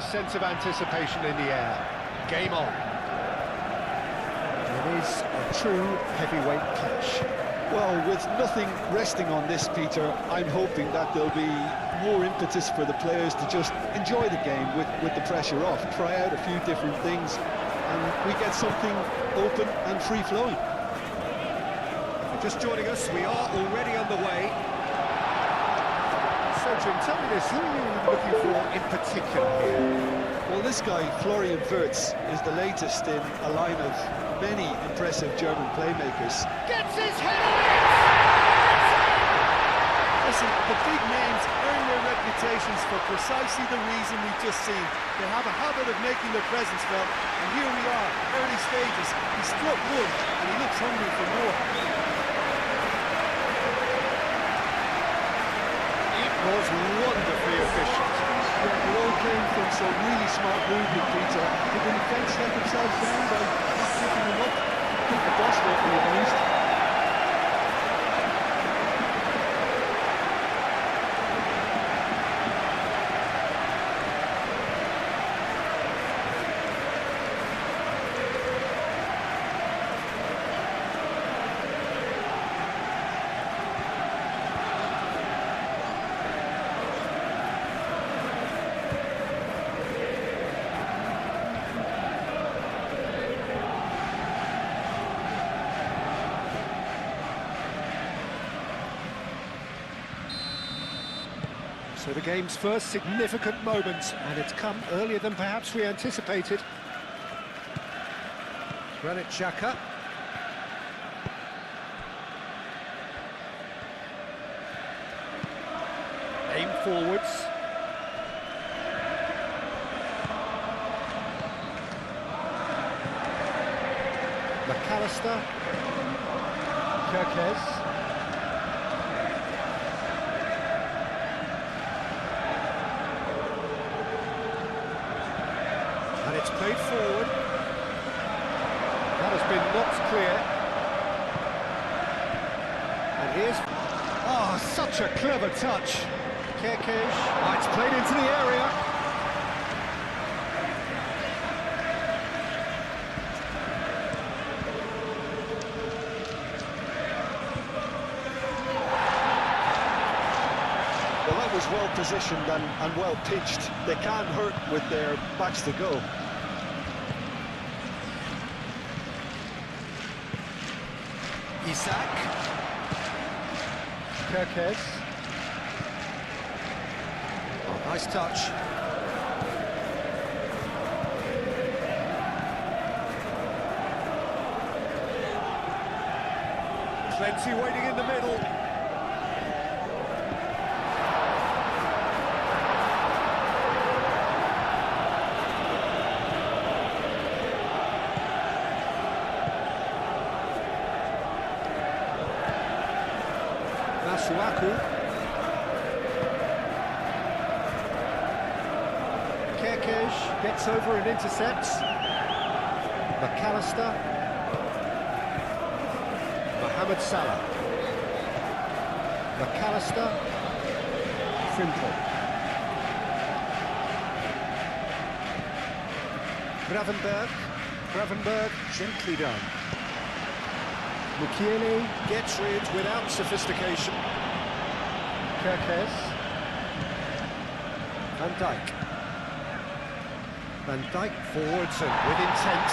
sense of anticipation in the air. Game on. It is a true heavyweight clash. Well, with nothing resting on this, Peter, I'm hoping that there'll be more impetus for the players to just enjoy the game with the pressure off, try out a few different things, and we get something open and free-flowing. Just joining us, we are already underway. So, Jim, tell me this, who are you looking for in particular here? Well, this guy, Florian Wirtz, is the latest in a line of many impressive German playmakers. Gets his head on it! Listen, the big names earn their reputations for precisely the reason we've just seen. They have a habit of making their presence felt, and here we are, early stages. He struck one, and he looks hungry for more. It was wonderfully efficient. Yeah, it all came from some really smart movement, Peter. Did the defence let themselves down by not picking them up? I think the boss will be amused. So the game's first significant moment, and it's come earlier than perhaps we anticipated. Granit Xhaka. Aim forwards. McAllister. Kirkes. And it's played forward. That has been knocked clear. And here's... Oh, such a clever touch. Kirkes. Oh, it's played into the area. Well, that was well positioned and well pitched. They can't hurt with their backs to go. Isak. Kirkes. Oh, nice touch. Plenty waiting in the middle. Masuaku. Kirkes gets over and intercepts. McAllister. Mohamed Salah. McAllister. Frimpong. Gravenberg gently done. Mukiele gets rid without sophistication. Kirkes. Van Dijk. Van Dijk forwards and with intent.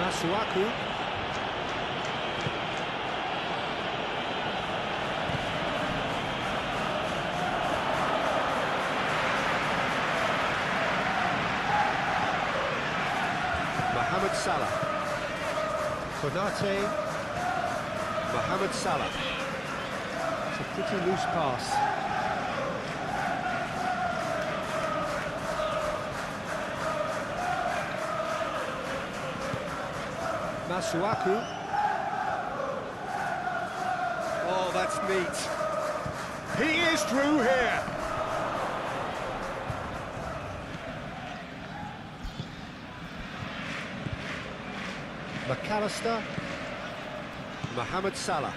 Masuaku. Mohamed Salah. Konate. Mohamed Salah. It's a pretty loose pass. Masuaku. Oh, that's neat. He is through here. McAllister. Mohamed Salah.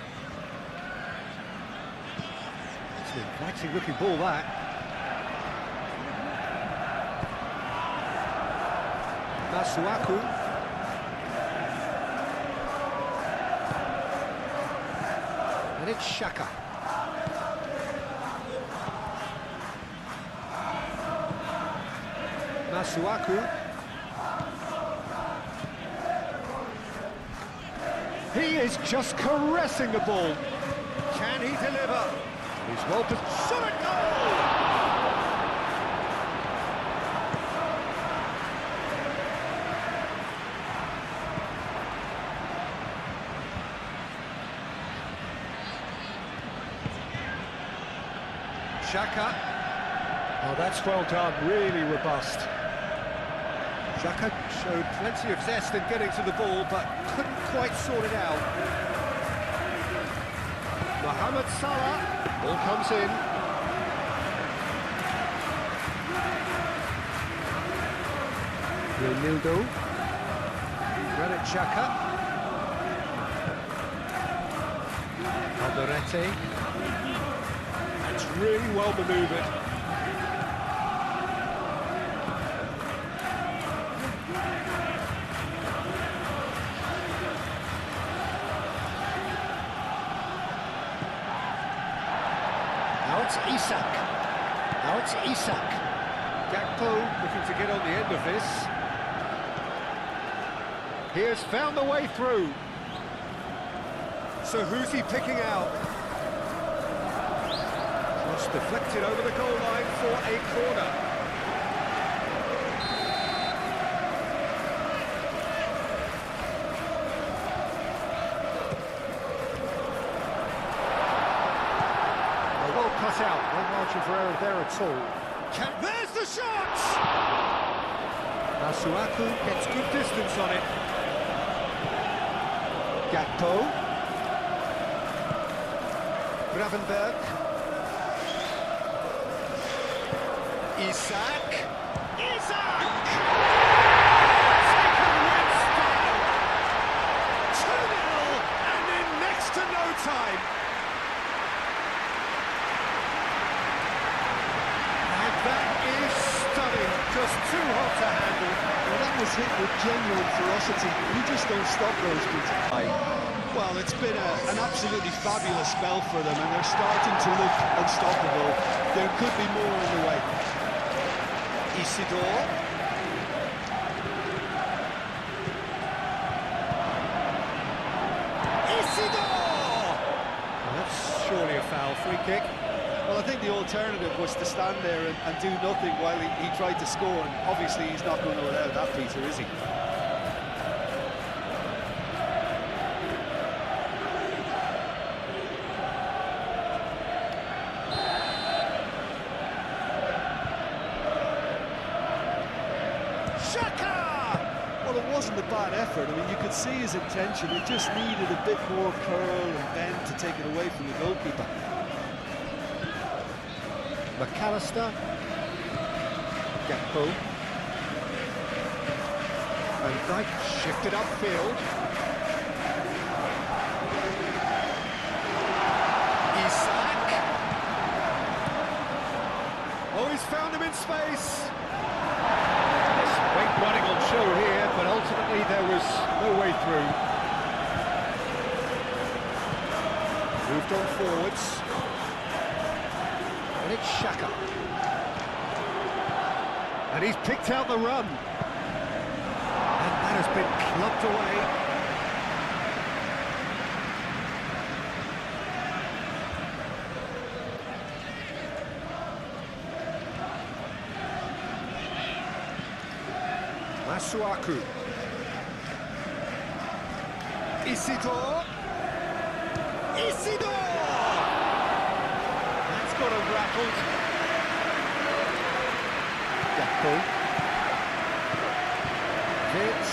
It's an inviting looking ball, that. Masuaku. And it's Xhaka. Masuaku. He is just caressing the ball. Can he deliver? He's well positioned. Shot, goal! Xhaka. Oh, that's well done, really robust. Xhaka showed plenty of zest in getting to the ball, but couldn't quite sort it out. Mohamed Salah, ball comes in. Ronaldo. Granit Xhaka. Alderete. That's really well manoeuvred. Now it's Isak. Now it's Isak. Gakpo looking to get on the end of this. He has found the way through. So who's he picking out? Cross deflected over the goal line for a corner. Cut out, no margin for error there at all. There's the shot! Masuaku gets good distance on it. Gakpo. Gravenberg. Isak. Taken with style. 2-0 and in next to no time. Just too hot to handle. Well, that was hit with genuine ferocity. You just don't stop those people. Well, it's been an absolutely fabulous spell for them, and they're starting to look unstoppable. There could be more on the way. Isidore. Isidore! Well, that's surely a foul. Free kick. Well, I think the alternative was to stand there and do nothing while he tried to score, and obviously he's not going to allow that, Peter, is he? Xhaka! Well, it wasn't a bad effort. I mean, you could see his intention. He just needed a bit more curl and bend to take it away from the goalkeeper. McAllister. Gakpo. Van Dijk shifted upfield. Isak. Oh, he's found him in space. There's great running on show here, but ultimately there was no way through. Moved on forwards. And it's Xhaka. And he's picked out the run. And that has been clubbed away. Masuaku. Isidore. Isidore! That's got him rattled. Gakpo. Vitz.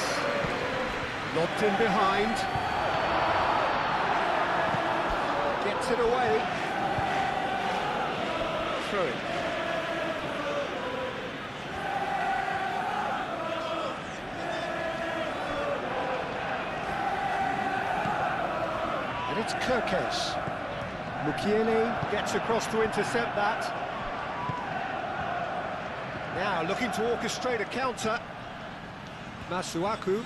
Lobbed in behind. Gets it away. Throw it. And it's Kirkes. Mukiele gets across to intercept that. Now looking to orchestrate a counter. Masuaku.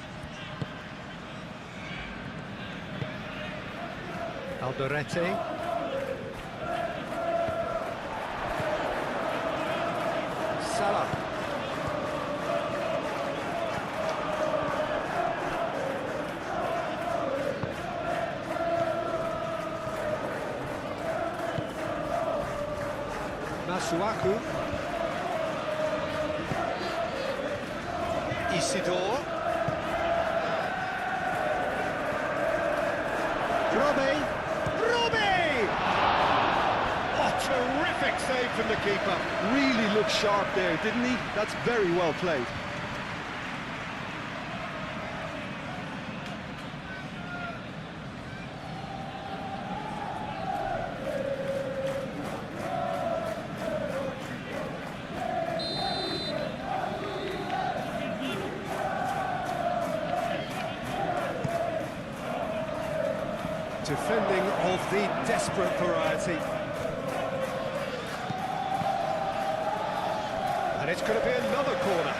Alderete. Salah. Masuaku. Isidore. Robbie. Oh, terrific save from the keeper. Really looked sharp there, didn't he? That's very well played. Defending of the desperate variety. And it's going to be another corner.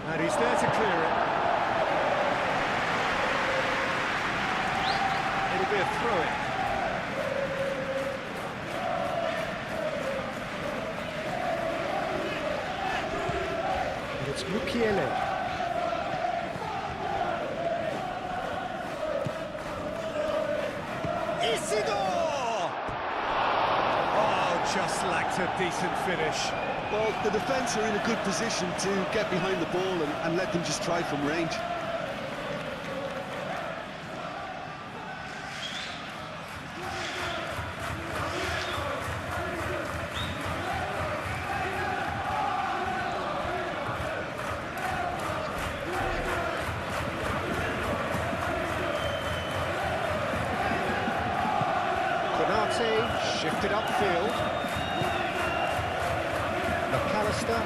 And he's there to clear it. It'll be a throw-in. It's Mukiele. Isidore! Oh, just lacked a decent finish. Well, the defence are in a good position to get behind the ball and let them just try from range. Shifted upfield. McAllister.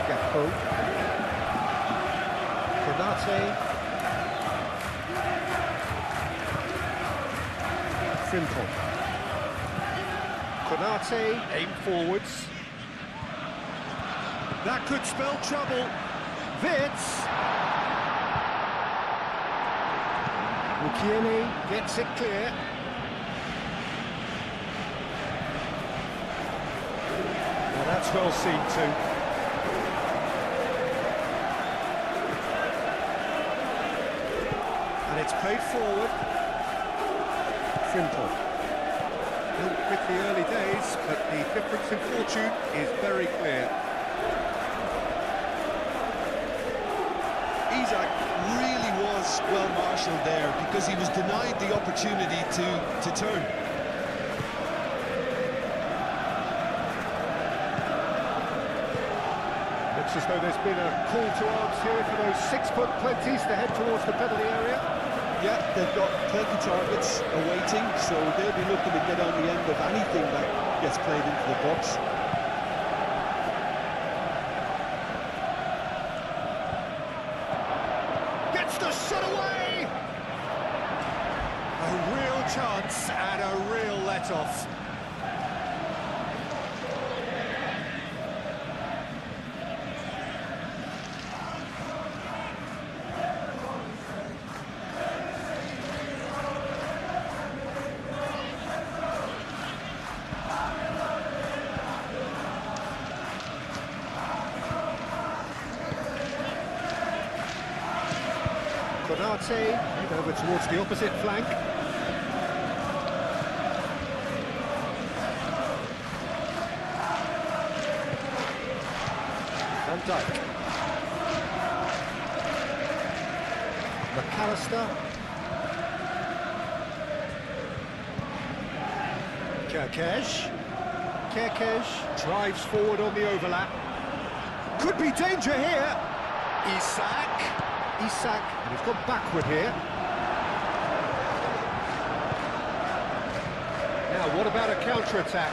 Gakpo. Konate. Frimpong. Konate, aim forwards. That could spell trouble. Vitz. Mukiele gets it clear. That's well seen too. And it's played forward. Frimpong. Still pretty early days, but the difference in fortune is very clear. Isak really was well marshalled there because he was denied the opportunity to turn. Looks as though there's been a call to arms here for those 6-foot plenties to head towards the penalty area. Yeah, they've got plenty targets awaiting, so they'll be looking to get on the end of anything that gets played into the box. Gets the shot away! A real chance and a real let-off. Konate, over towards the opposite flank. Van Dijk. McAllister. Kerkez drives forward on the overlap. Could be danger here. Isak, and he's gone backward here. Now, what about a counter-attack?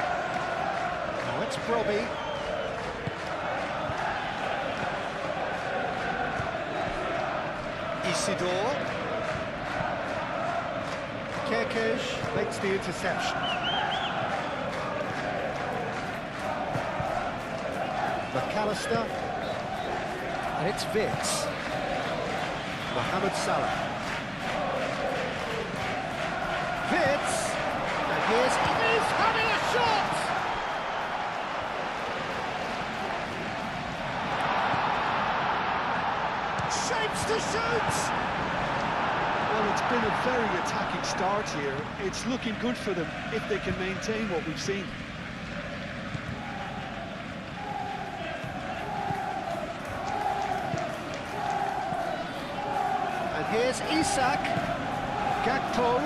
Now, it's Brobbey. Isidore. Kerkesh makes the interception. McAllister. And it's Vitz. Mohamed Salah. Vitz. And here's he's having a shot! Shapes to shoot! Well, it's been a very attacking start here. It's looking good for them if they can maintain what we've seen. And here's Isak. Gakpo.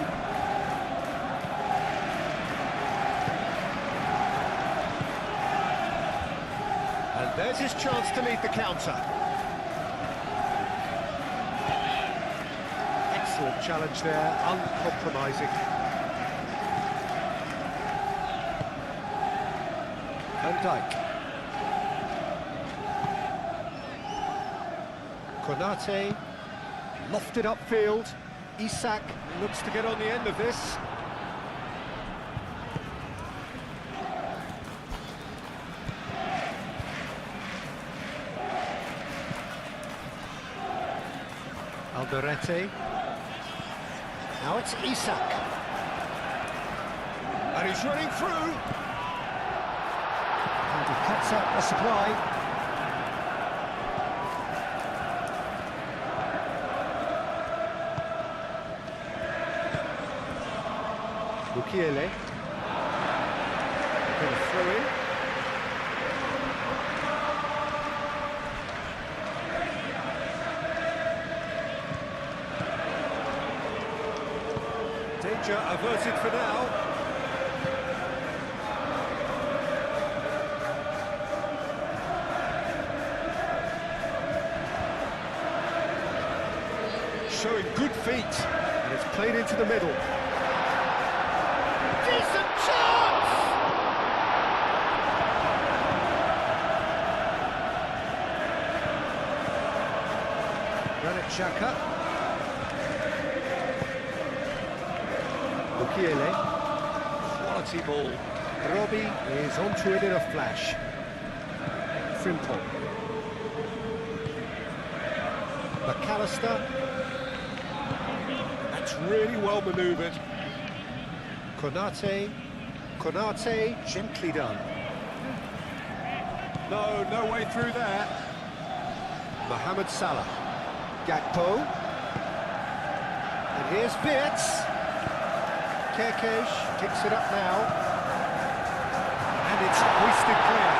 And there's his chance to lead the counter. Excellent challenge there, uncompromising. Van Dijk. Konate, lofted upfield. Isak looks to get on the end of this. Alderete. Now it's Isak. And he's running through. And he cuts out the supply. Mukiele. Going to throw in. Danger averted for now. Showing good feet, and it's played into the middle. Decent chance! Granit Xhaka. Mukiele. Quality ball. Robbie is onto it in a flash. Frimpong. McAllister. That's really well manoeuvred. Konate, gently done. No way through there. Mohamed Salah. Gakpo. And here's Vitz. Kerkesh picks it up now. And it's hoisted clear.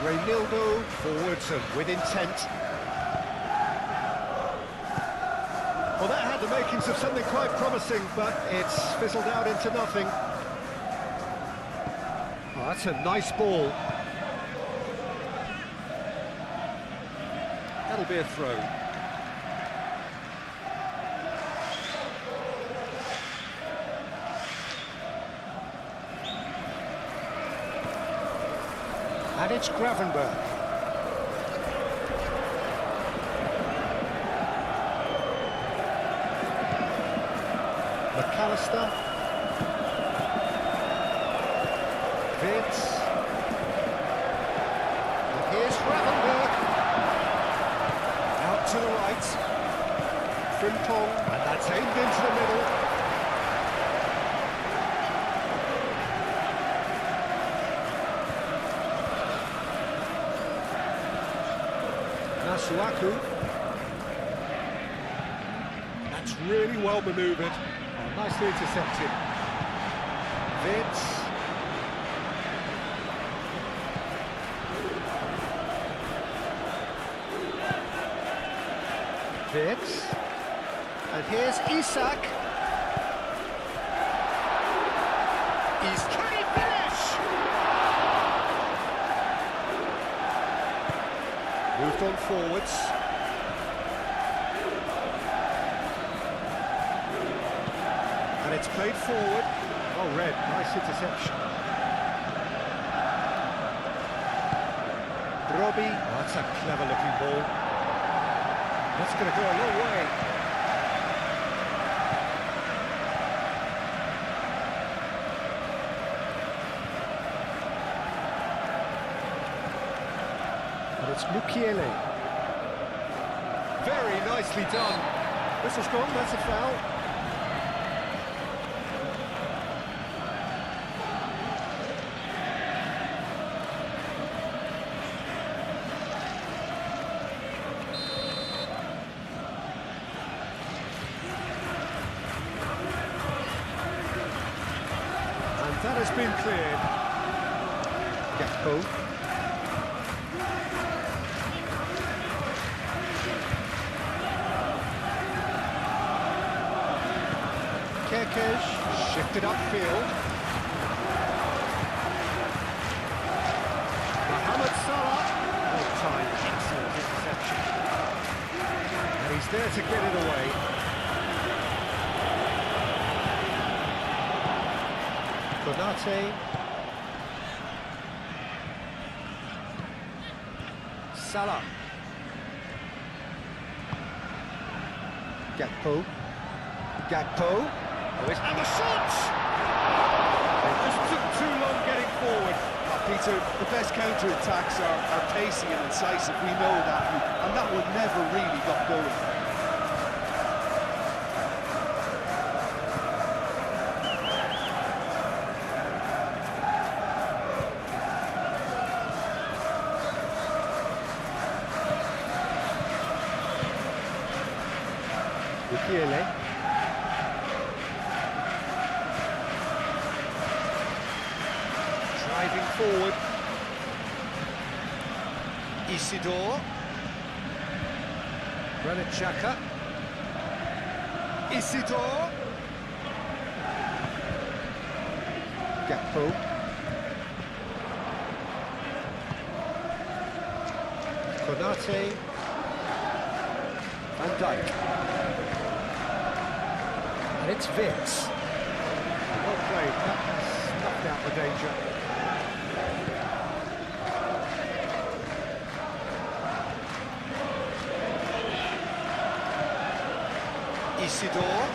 Reynildo forwards and with intent. Well, that had the makings of something quite promising, but it's fizzled out into nothing. Oh, that's a nice ball. That'll be a throw. And it's Gravenberg. McAllister. Vitz. And here's Gravenberg. Out to the right. Frimpong. And that's aimed into the middle. Nasuaku. That's really well manoeuvred. Oh, nicely intercepted. Vitz. Vitz. And here's Isak. Can he finish? Moved on forwards. And it's played forward. Oh, Red, nice interception. Robbie, oh, that's a clever-looking ball. That's going to go a long way. And it's Mukiele. Very nicely done. Whistle's gone, that's a foul. And that has been cleared. Gakpo. Kerkesh, shifted upfield. Mohamed Salah. Well-timed, excellent interception. And he's there to get it away. Konate. Salah. Gakpo. Gakpo. And the shot! It just took too long getting forward. Peter, the best counter-attacks are pacey and incisive, we know that, and that one never really got going. Mukiele. Driving forward. Isidore. Granit Xhaka. Isidore. Gakpo. Konate. Van Dijk. And it's Vitz. Well played, that snuffed out the danger. Isidore.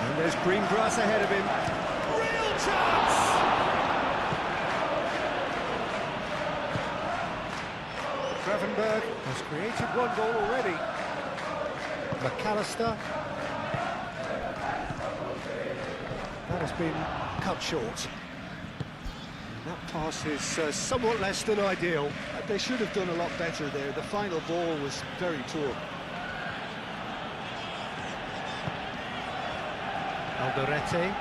And there's green grass ahead of him. Real chance! Gravenberg has created one goal already. McAllister. That has been cut short. And that pass is somewhat less than ideal. They should have done a lot better there. The final ball was very poor. Alderete.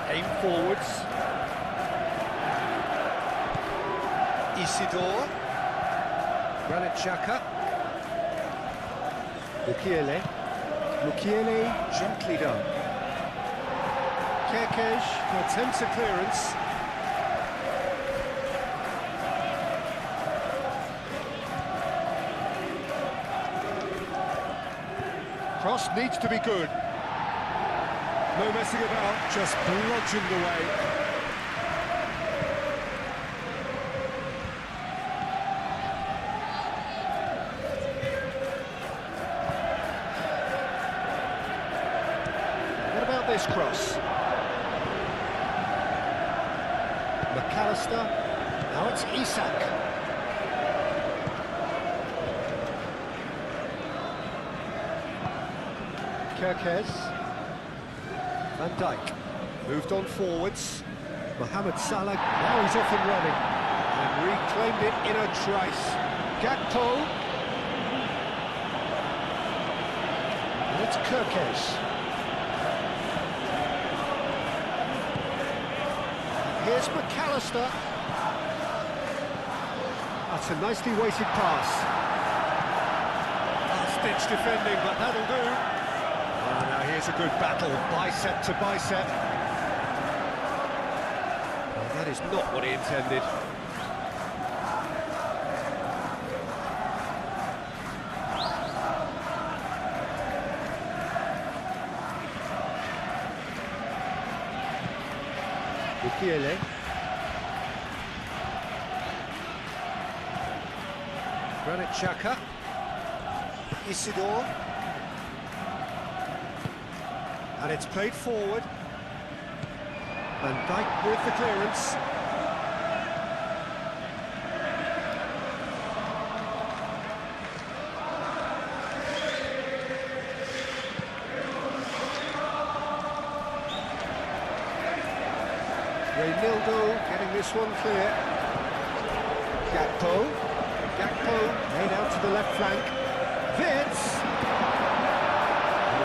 Aim forwards. Isidore. Granit Xhaka. Mukiele. Mukiele, gently done. Kerkesh attempts a clearance. Cross needs to be good. No messing about, just bludgeoned away. What about this cross? McAllister. Now it's Isak. Kerkez. Van Dijk. Moved on forwards. Mohamed Salah. Now he's off and running. And reclaimed it in a trice. Gakpo. And it's Kerkez. Here's McAllister. That's a nicely weighted pass. Stitch defending, but that'll do. Oh, now here's a good battle, bicep to bicep. Oh, that is not what he intended. Mukiele. Granit Xhaka. Isidore. And it's played forward. Van Dijk with the clearance. Reynildo getting this one clear. Gakpo made out to the left flank. Vitz!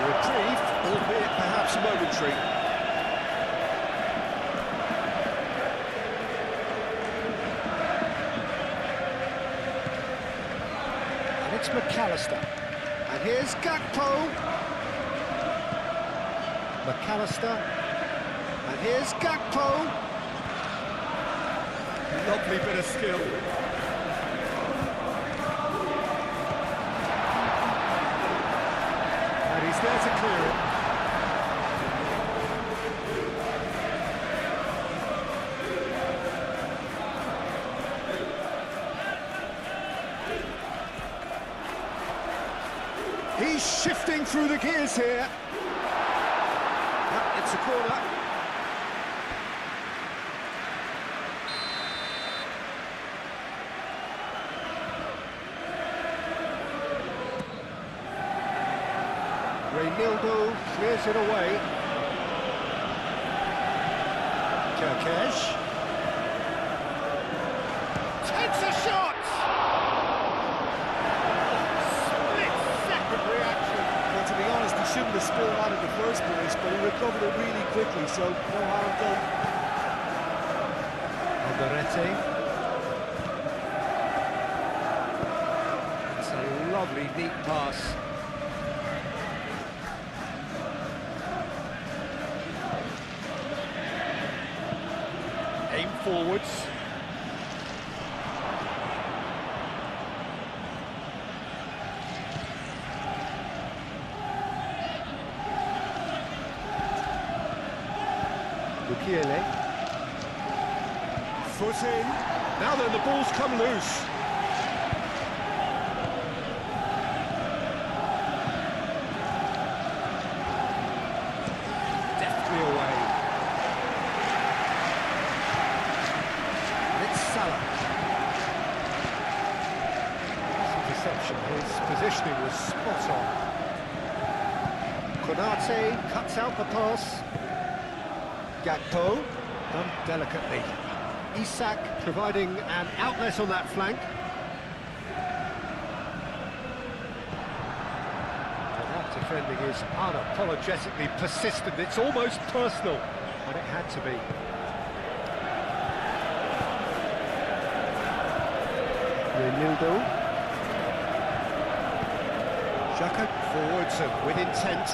Retrieved, albeit perhaps momentary. And it's McAllister. And here's Gakpo. McAllister. And here's Gakpo. Lovely bit of skill. And he's there to clear it. He's shifting through the gears here. It's a corner. Reynildo clears it away. Turkesh takes a shot! Split-second reaction. Well, to be honest, he shouldn't have spilled out in the first place, but he recovered it really quickly, so no harm done. Alderete. It's a lovely, neat pass. Aim forwards. Mukiele. Foot in. Now then, the ball's come loose. Deftly away. Interception, his positioning was spot on. Konate cuts out the pass. Gakpo, done delicately. Isak providing an outlet on that flank. And that defending is unapologetically persistent. It's almost personal, and it had to be. Reynildo. Xhaka forwards and with intent.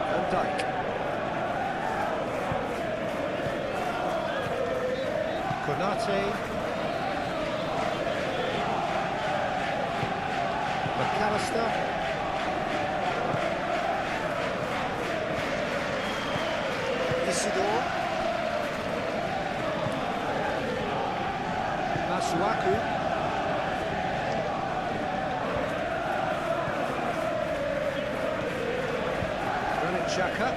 Van Dijk. Konate. McAllister. Isidore. Masuaku. Granit Xhaka.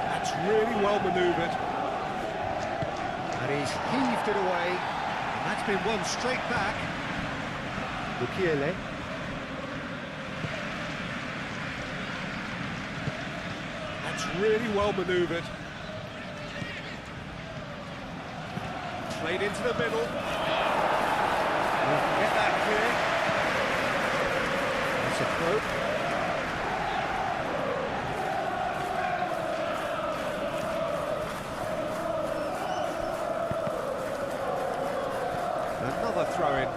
That's really well manoeuvred. And he's heaved it away. And that's been won straight back. Mukiele. That's really well manoeuvred. Played into the middle. Get that clear. That's a throw. Another throw-in.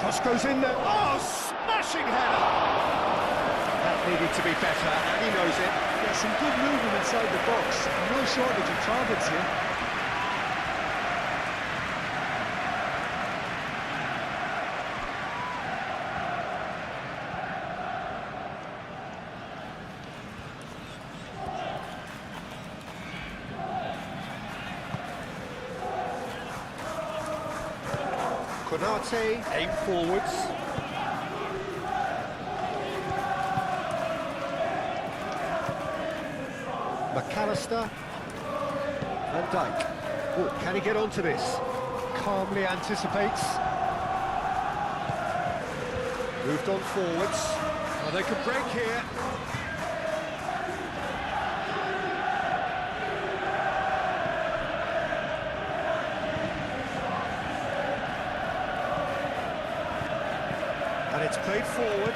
Cross goes in there. Oh, smashing header! That needed to be better, and he knows it. Yeah, some good movement inside the box. No shortage of targets here. Konate, aim forwards. McAllister. Van Dijk. Oh, can he get onto this? Calmly anticipates. Moved on forwards. Oh, they could break here. And it's played forward.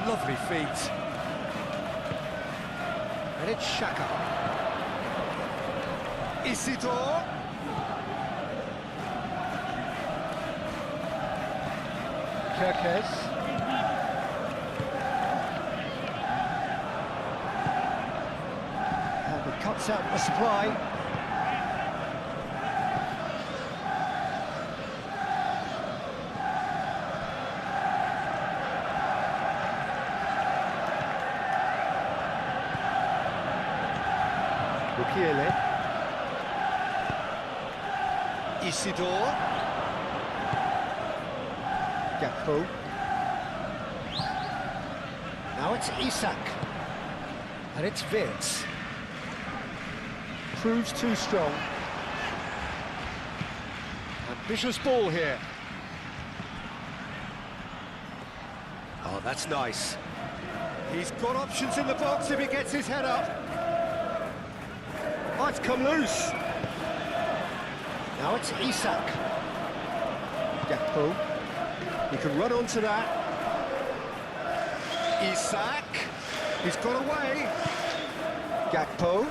Lovely feet. And it's Xhaka. Isidore. Kerkez. And he cuts out the supply. Bukiele. Isidore. Gakpo. Now it's Isak. And it's Wirtz. Proves too strong. Ambitious ball here. Oh, that's nice. He's got options in the box if he gets his head up. Oh, it's come loose. Now it's Isak. Gakpo. He can run onto that. Isak. He's got away. Gakpo.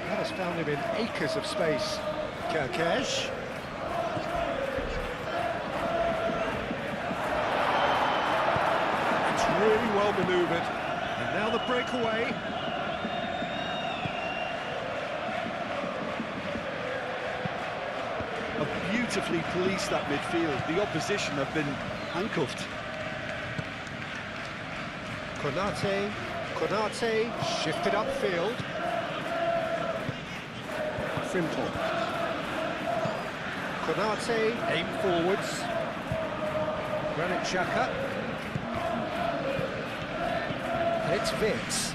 That has found him in acres of space. Kerkez. It's really well manoeuvred. And now the breakaway. Beautifully policed that midfield. The opposition have been handcuffed. Konate shifted upfield. Frimpong. Konate aim forwards. Granit Xhaka. And it's Wirtz.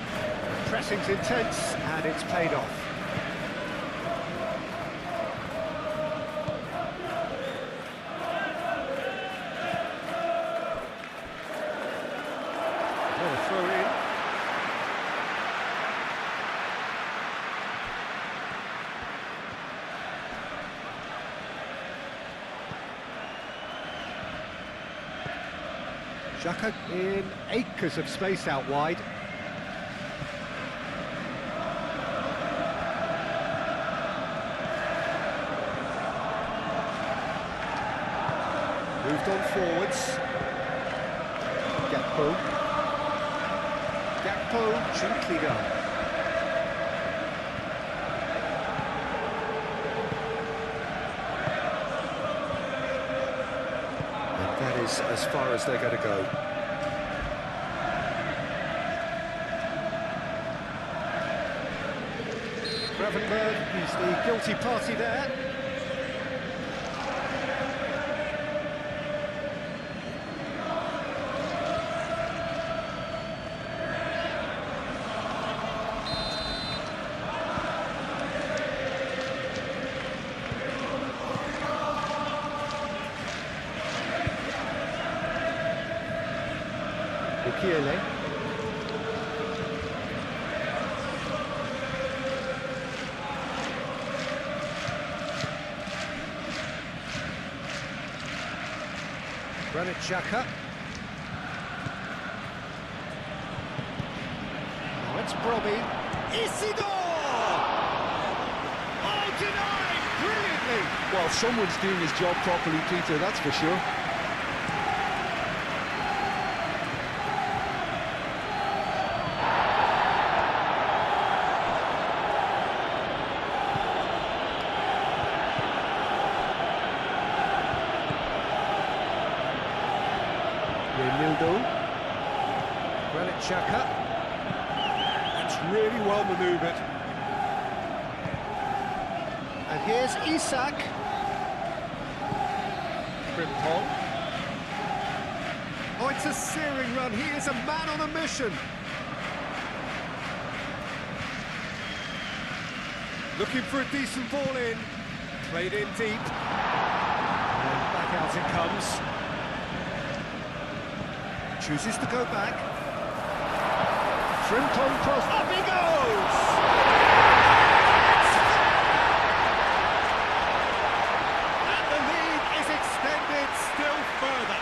Pressing's intense and it's paid off. Throw in. Xhaka in acres of space out wide. Moved on forwards. Gakpo. Gakpo, gently done. And that is as far as they're going to go. Gravenberg, he's the guilty party there. Bukiele. Granit Xhaka. Now it's Brobbey. Isidore! Oh, denied! Brilliantly! Well, someone's doing his job properly, Peter, that's for sure. Granit Xhaka. That's really well manoeuvred. And here's Isak. Frimpong. Oh, it's a searing run. He is a man on a mission. Looking for a decent ball in. Played in deep. And back out it comes. Chooses to go back. Frimpong cross. Up he goes! And the lead is extended still further.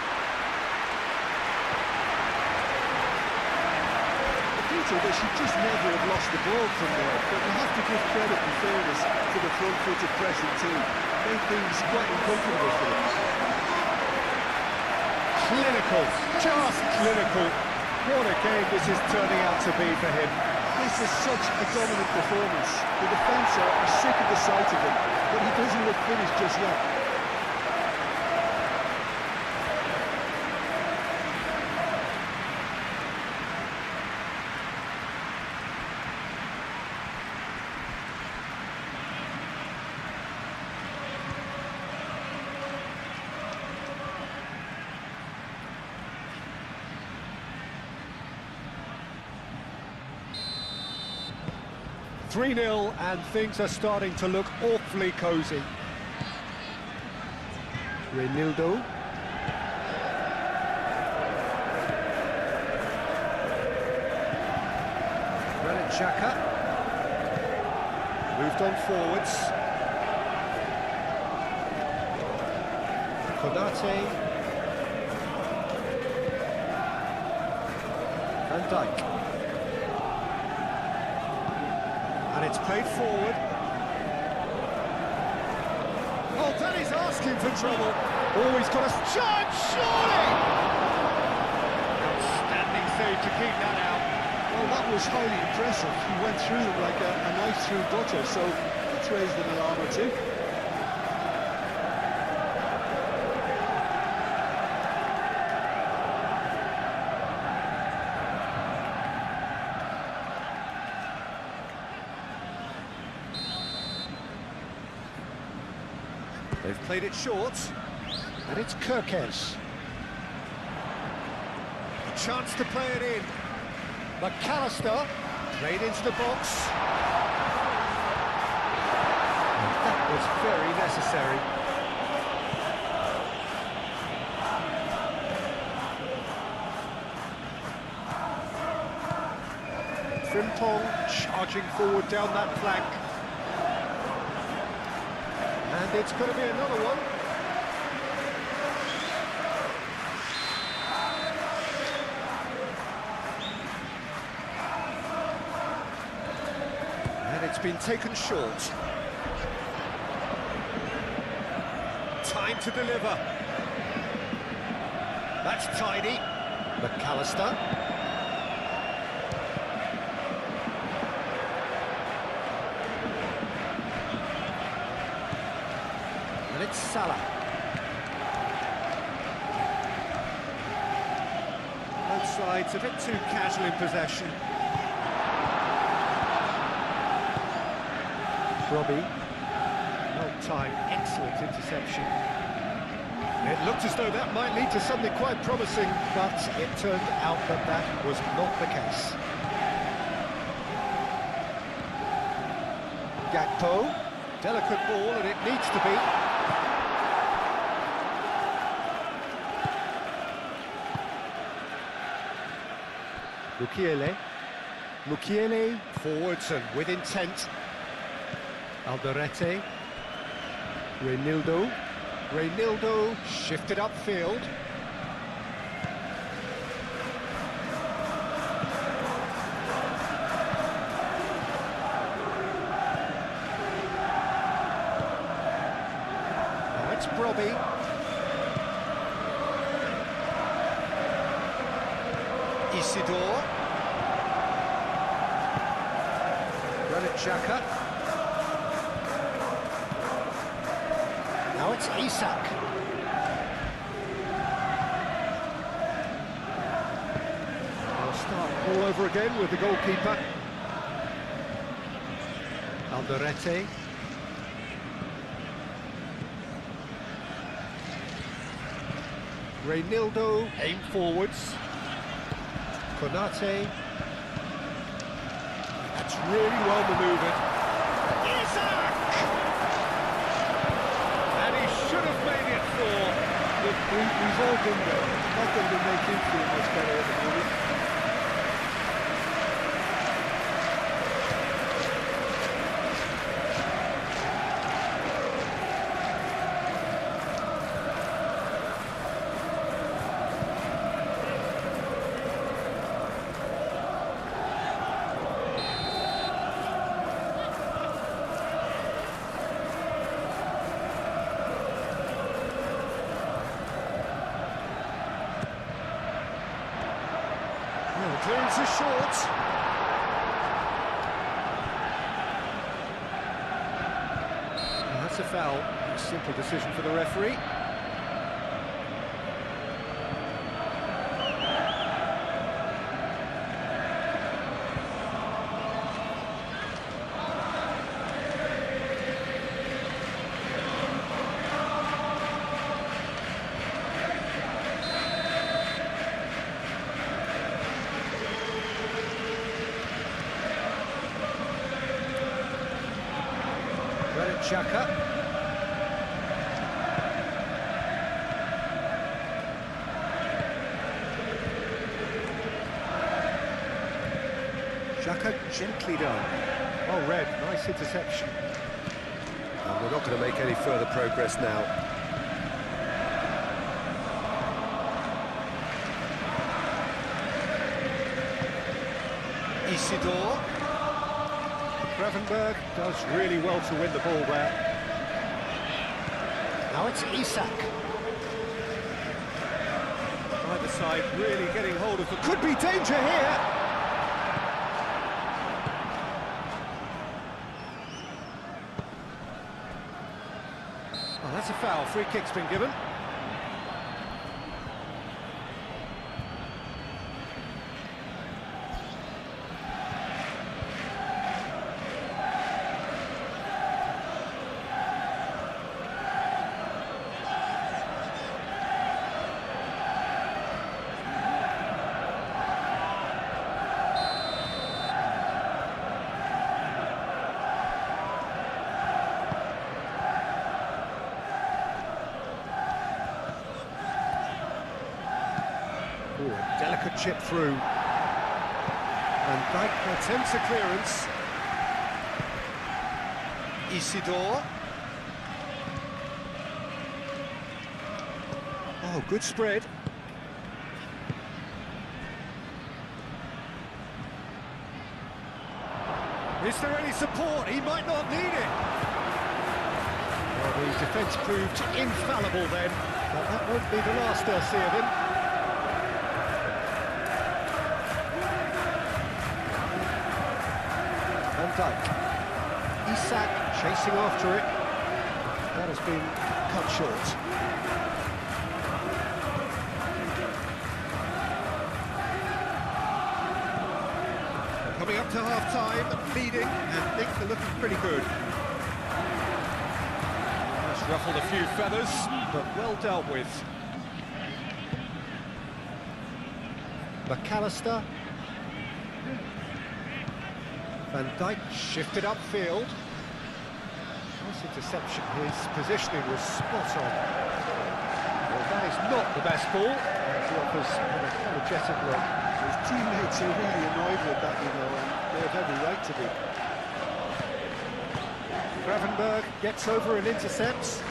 Peter, they should just never have lost the ball from there, but you have to give credit and fairness to the front-footed pressing team. Made things quite uncomfortable for them. Clinical, just clinical. What a game this is turning out to be for him. This is such a dominant performance. The defence are sick of the sight of him, but he doesn't look finished just yet. Three 0 and things are starting to look awfully cosy. Reinildo. Granit Xhaka. Moved on forwards. Konate. Van Dijk. And it's played forward. Oh, Danny's asking for trouble. Oh, he's got a chance, surely! Outstanding save to keep that out. Well, that was highly impressive. He went through them like a knife through butter, so let's raise an alarm or two. They've played it short, and it's Kirkes. A chance to play it in. McAllister played into the box. And that was very necessary. Frimpong charging forward down that flank. And it's going to be another one. And it's been taken short. Time to deliver. That's tidy. McAllister. It's Salah. Both sides a bit too casual in possession. Robbie. Well timed, excellent interception. It looked as though that might lead to something quite promising, but it turned out that that was not the case. Gakpo. Delicate ball, and it needs to be. Mukiele forwards and with intent. Alderete. Reinildo shifted upfield. Now it's Brobbey. Isidore. Granit Xhaka. Now it's Isak. They'll start all over again with the goalkeeper. Alderete. Reynildo aim forwards. Konate. That's really well manoeuvred. Isak! And he should have made it 4. Look, we've all been there. Not going to make him feel much better at the moment. Clearance is short. And that's a foul. A simple decision for the referee. Xhaka. Xhaka gently done. Oh, Red, nice interception. And we're not going to make any further progress now. Isidore. Gravenberg does really well to win the ball there. Now it's Isak. Either side really getting hold of the... Could be danger here! Oh, that's a foul. Free kick's been given. Ooh, a delicate chip through. And Dijk attempts a clearance. Isidore. Oh, good spread. Is there any support? He might not need it. Well, the defence proved infallible then, but that won't be the last they'll see of him. Van Dijk. Isak chasing after it. That has been cut short. Coming up to half-time, leading, and things are looking pretty good. Just ruffled a few feathers, but well dealt with. McAllister. Van Dijk shifted upfield. Nice interception, his positioning was spot on. Well, that is not the best ball. He offers an apologetic look. His teammates are really annoyed with that, you know, and they have every right to be. Gravenberg gets over and intercepts.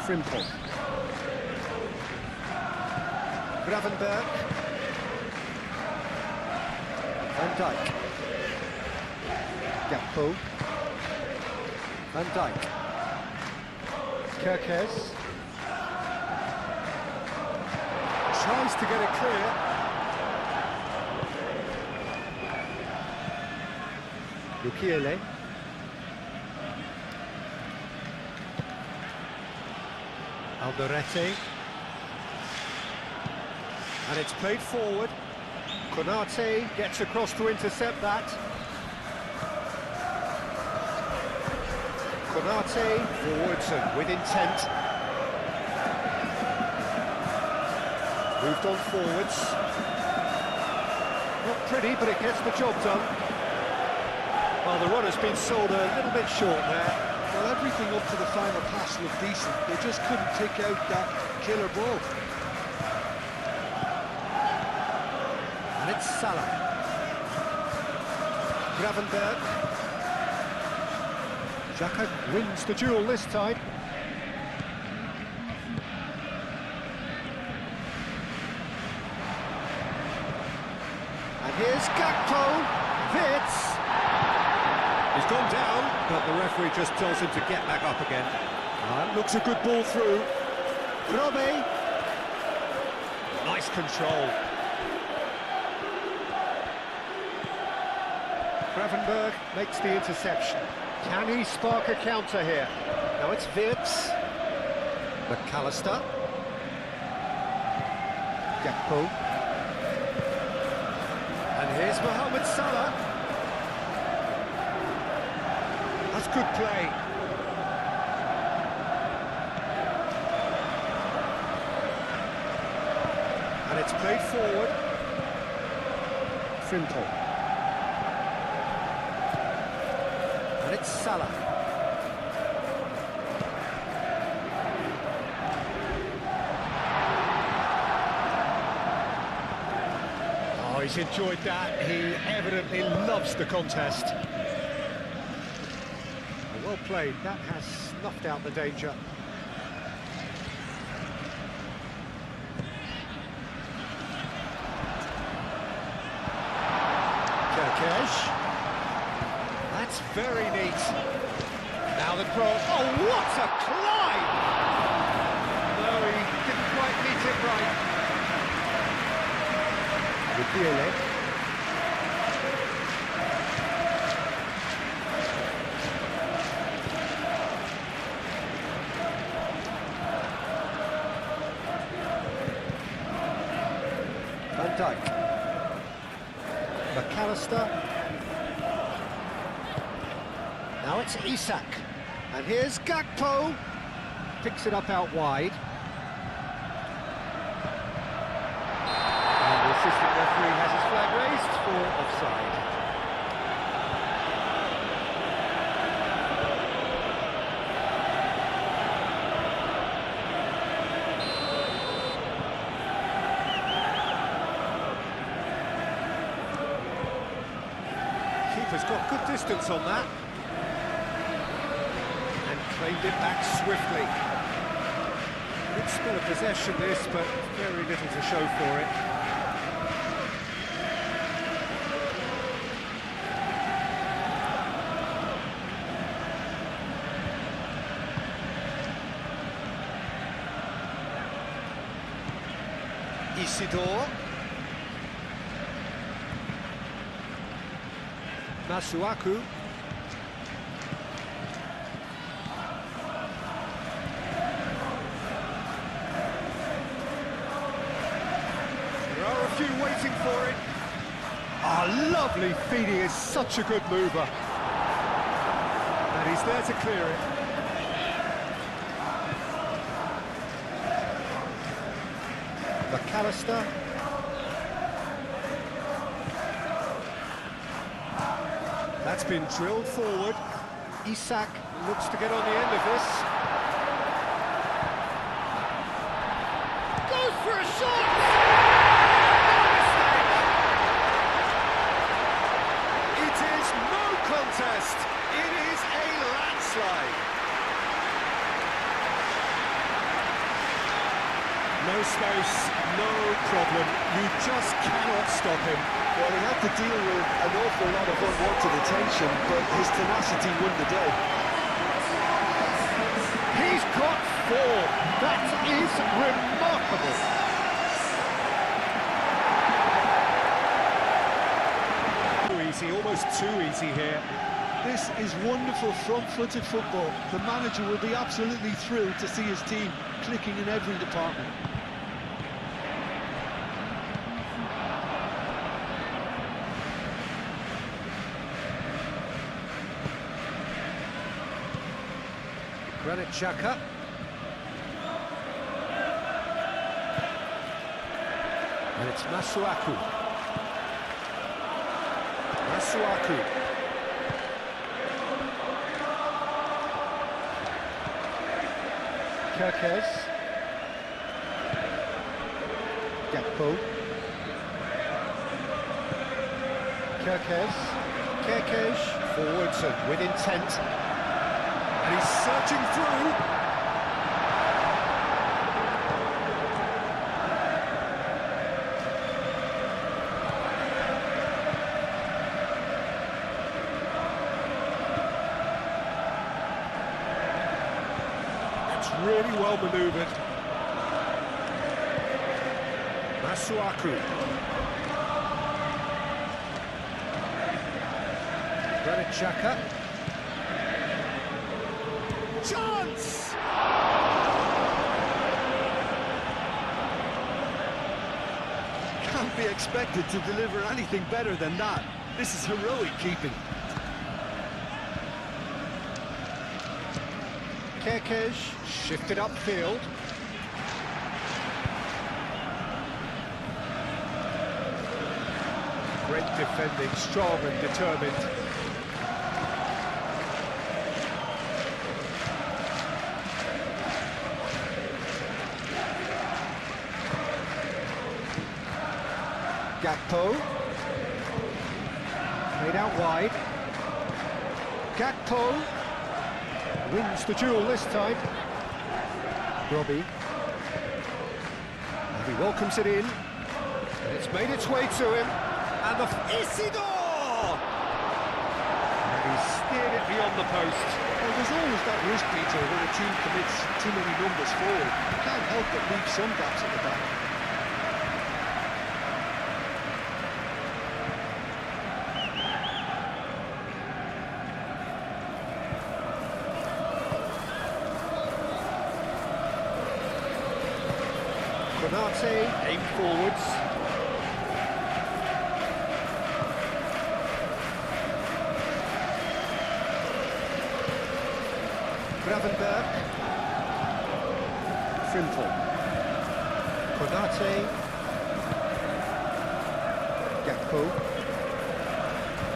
Frimpong. Gravenberg. Van Dijk. Gakpo. Van Dijk. Kerkez. Tries to get it clear. Lukiele. Alderete. And it's played forward. Konate gets across to intercept that. Konate forwards and with intent. Moved on forwards. Not pretty, but it gets the job done. Well, the run has been sold a little bit short there. Well, everything up to the final pass looked decent. They just couldn't pick out that killer ball. And it's Salah. Gravenberg. Xhaka wins the duel this time. And here's Gakpo. Vitz. He's gone down, but the referee just tells him to get back up again. That looks a good ball through. Robbie. Nice control. Gravenberg makes the interception. Can he spark a counter here? Now it's Vitz. McAllister. Gakpo. And here's Mohamed Salah. That's good play. And it's played forward. Frimpong. And it's Salah. Oh, he's enjoyed that. He evidently loves the contest. Well played. That has snuffed out the danger. Kerkesh. That's very neat. Now the cross. Oh, what a climb! No, he didn't quite meet it right. Vidiele. Van Dijk. McAllister. Now it's Isak. And here's Gakpo. Picks it up out wide. And the assistant referee has his flag raised for offside. Keeper's got good distance on that. And claimed it back swiftly. Good spell of possession this, but very little to show for it. Isidore. Masuaku. There are a few waiting for it. Ah, lovely feed. He is such a good mover. And he's there to clear it. McAllister. That's been drilled forward. Isak looks to get on the end of this. Goes for a shot! No mistake! It is no contest. It is a landslide. No space, no problem. You just cannot stop him. Well, he had to deal with an awful lot of unwanted attention, but his tenacity won the day. He's got 4. That is remarkable. Too easy, almost too easy here. This is wonderful front-footed football. The manager will be absolutely thrilled to see his team clicking in every department. Granit Xhaka. And it's Masuaku. Masuaku. Kerkez. Gakpo. Kerkez. Kerkez. Forwards and with intent. And he's searching through. Really well manoeuvred. Masuaku. Granit Xhaka. Chance! Can't be expected to deliver anything better than that. This is heroic keeping. Kerkez shifted upfield. Great defending, strong and determined. Gakpo. Played out wide. Gakpo. Wins the duel this time. Robbie. And he welcomes it in. And it's made its way to him. And the Isidore! And he steered it beyond the post. Well, there's always that risk, Peter, when a team commits too many numbers forward. You can't help but leave some gaps at the back. Konate aimed forwards. Gravenberg. Frimpel. Konate. Gakpo.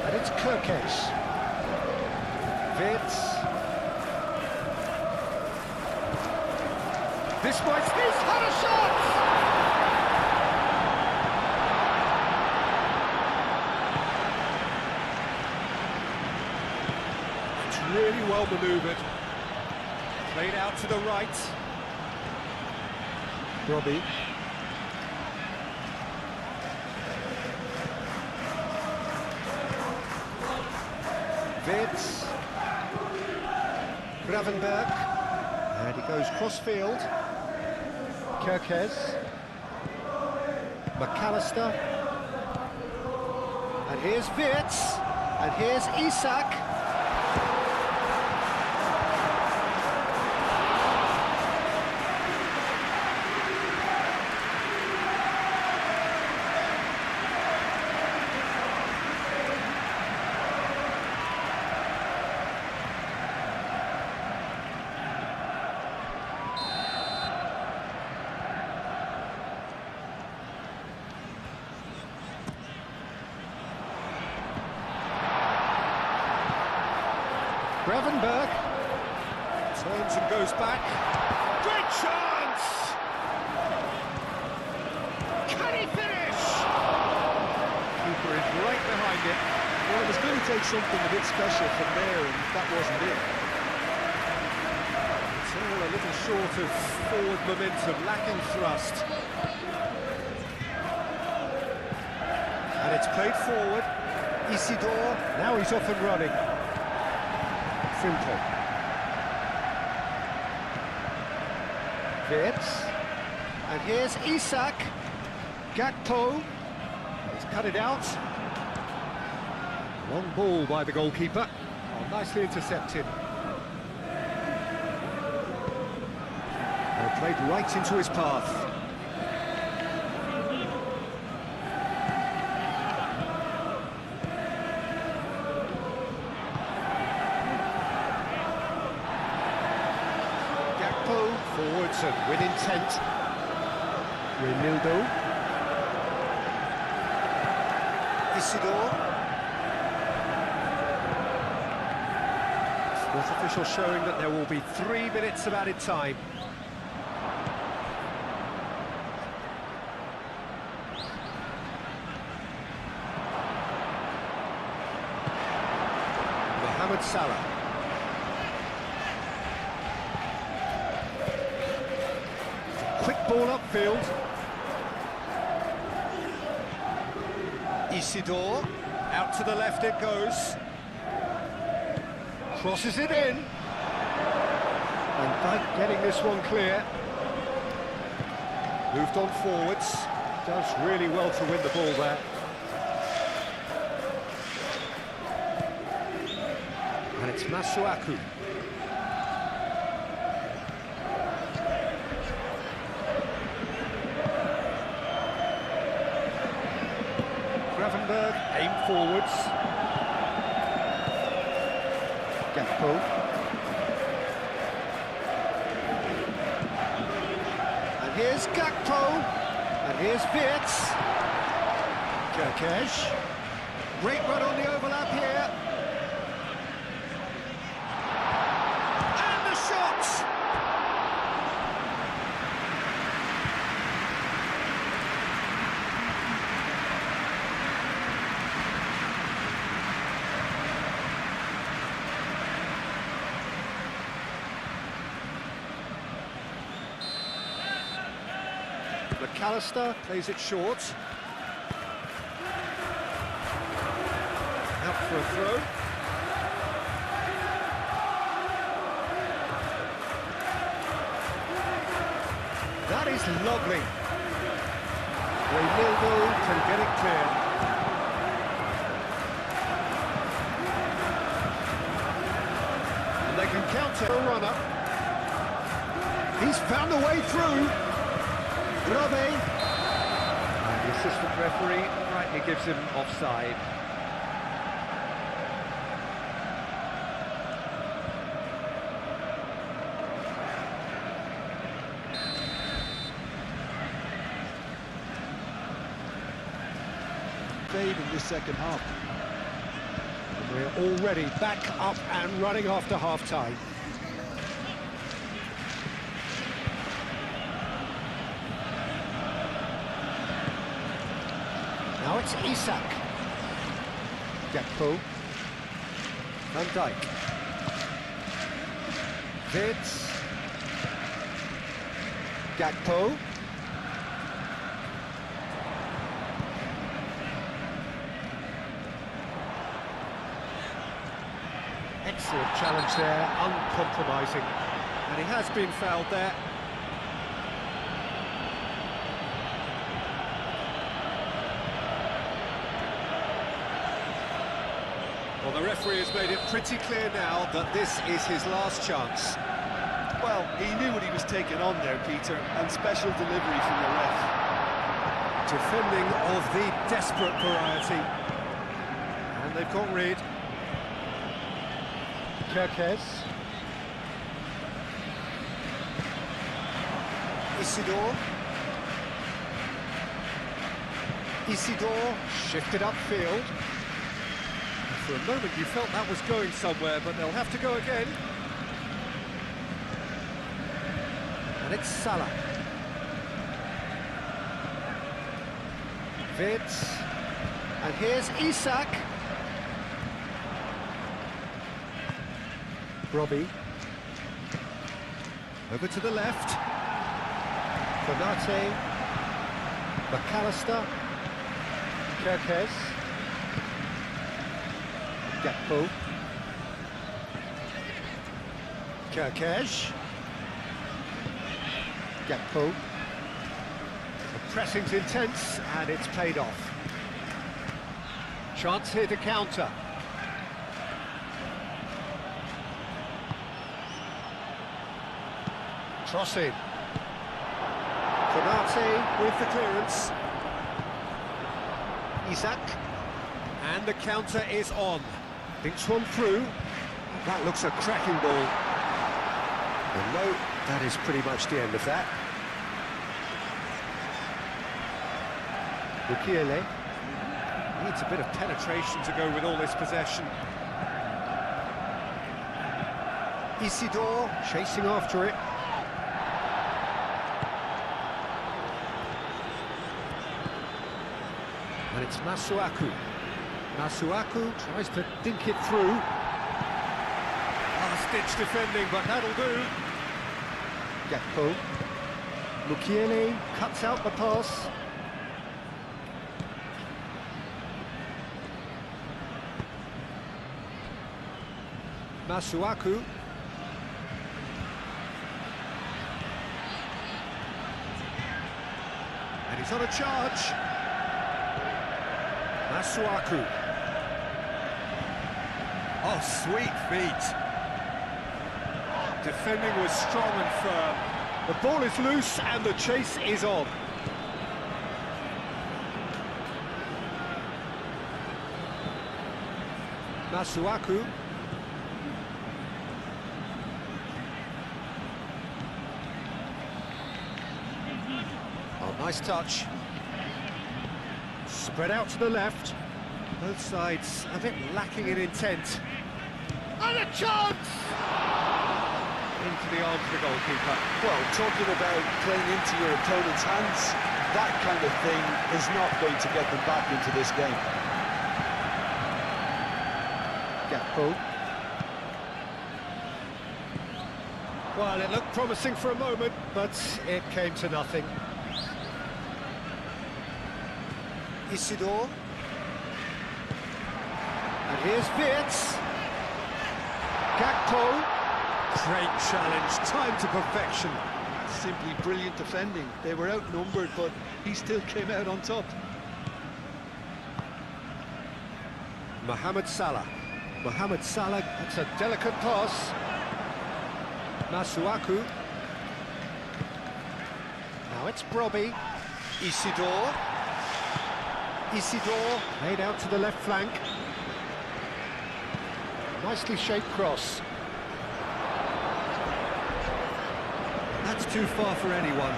And it's Kerkez. Wirtz. This might... He's had a shot! It's really well manoeuvred. Played out to the right. Robbie. Wirtz. Gravenberg. And he goes cross-field. Kerkez. McAllister. And here's Wirtz. And here's Isak. Gravenberg turns and goes back. Great chance! Can he finish? Keeper is right behind it. Well, it was going to take something a bit special from there, and that wasn't it. It's all a little short of forward momentum, lacking thrust. And it's played forward. Isidore, now he's off and running. Frimpel. Wirtz. And here's Isak. Gakpo. He's cut it out. Long ball by the goalkeeper. Oh, nicely intercepted. And played right into his path. Forwards and with intent. Renildo. Isidore. Sports official showing that there will be 3 minutes of added time. Mohamed Salah. Quick ball upfield. Isidore, out to the left it goes. Crosses it in. And Dijk getting this one clear. Moved on forwards. Does really well to win the ball there. And it's Masuaku. Gravenberg, aim forwards. Gakpo. And here's Gakpo. And here's Wirtz. Kerkesh. Great run on the overlap here. And the shot! McAllister plays it short. Out for a throw. That is lovely. Reynaldo can get it clear. And they can counter a runner. He's found a way through. Robbie. And the assistant referee rightly gives him offside. Fade in this second half. And we're already back up and running after half-time. Now it's Isak. Gakpo. Van Dijk. Wirtz. Gakpo. Excellent challenge there, uncompromising. And he has been fouled there. Well, the referee has made it pretty clear now that this is his last chance. Well, he knew what he was taking on there, Peter, and special delivery from the ref. Defending of the desperate variety. And they've got rid. Kerkez. Isidore. Isidore shifted upfield. For a moment you felt that was going somewhere, but they'll have to go again. And it's Salah. Wirtz. And here's Isak. Robbie. Over to the left. Konate. McAllister. Kerkez. Gakpo. Kerkez. Gakpo. The pressing's intense and it's paid off. Chance here to counter. Cross in. Konate with the clearance. Isak. And the counter is on. Thinks one through. That looks a cracking ball. And no, that is pretty much the end of that. Mukiele. Needs a bit of penetration to go with all this possession. Isidore chasing after it. And it's Masuaku. Masuaku tries to dink it through. Last-ditch defending, but that'll do. Gakpo. Mukiele cuts out the pass. Masuaku. And he's on a charge. Masuaku. Oh, sweet feet. Defending was strong and firm. The ball is loose and the chase is on. Masuaku. Oh, nice touch. Spread out to the left. Both sides a bit lacking in intent. And a chance! Into the arms of the goalkeeper. Well, talking about playing into your opponent's hands, that kind of thing is not going to get them back into this game. Gakpo. Well, it looked promising for a moment, but it came to nothing. Isidore. And here's Wirtz. Gakpo. Great challenge, timed to perfection. Simply brilliant defending. They were outnumbered, but he still came out on top. Mohamed Salah. Mohamed Salah, that's a delicate pass. Masuaku. Now it's Brobbey. Isidore. Isidore, laid out to the left flank. Nicely shaped cross. That's too far for anyone.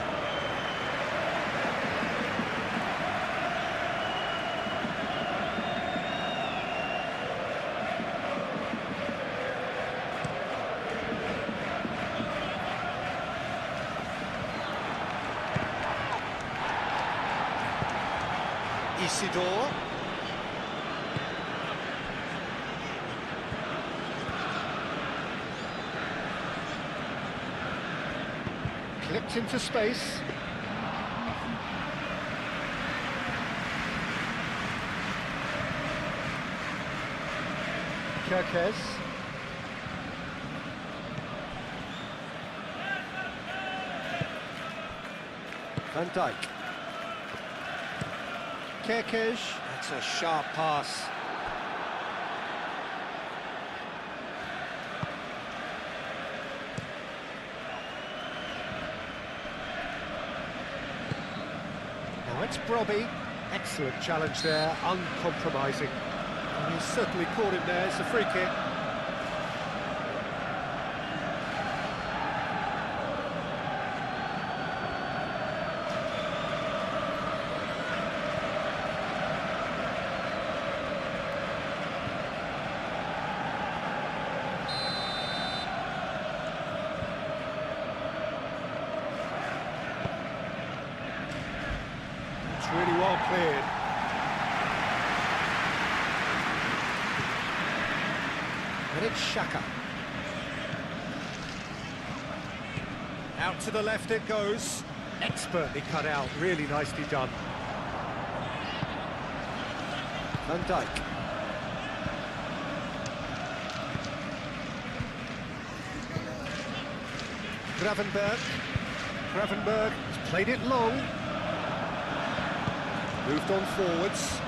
Isidore. Clipped into space. Kerkez. Van Dijk. Kerkez. That's a sharp pass. Now it's Brobbey. Excellent challenge there, uncompromising. And he's certainly caught him there. It's a free kick. It's really well cleared. And it's Xhaka. Out to the left it goes. Expertly cut out, really nicely done. Van Dijk. Gravenberg has played it long. Moved on forwards.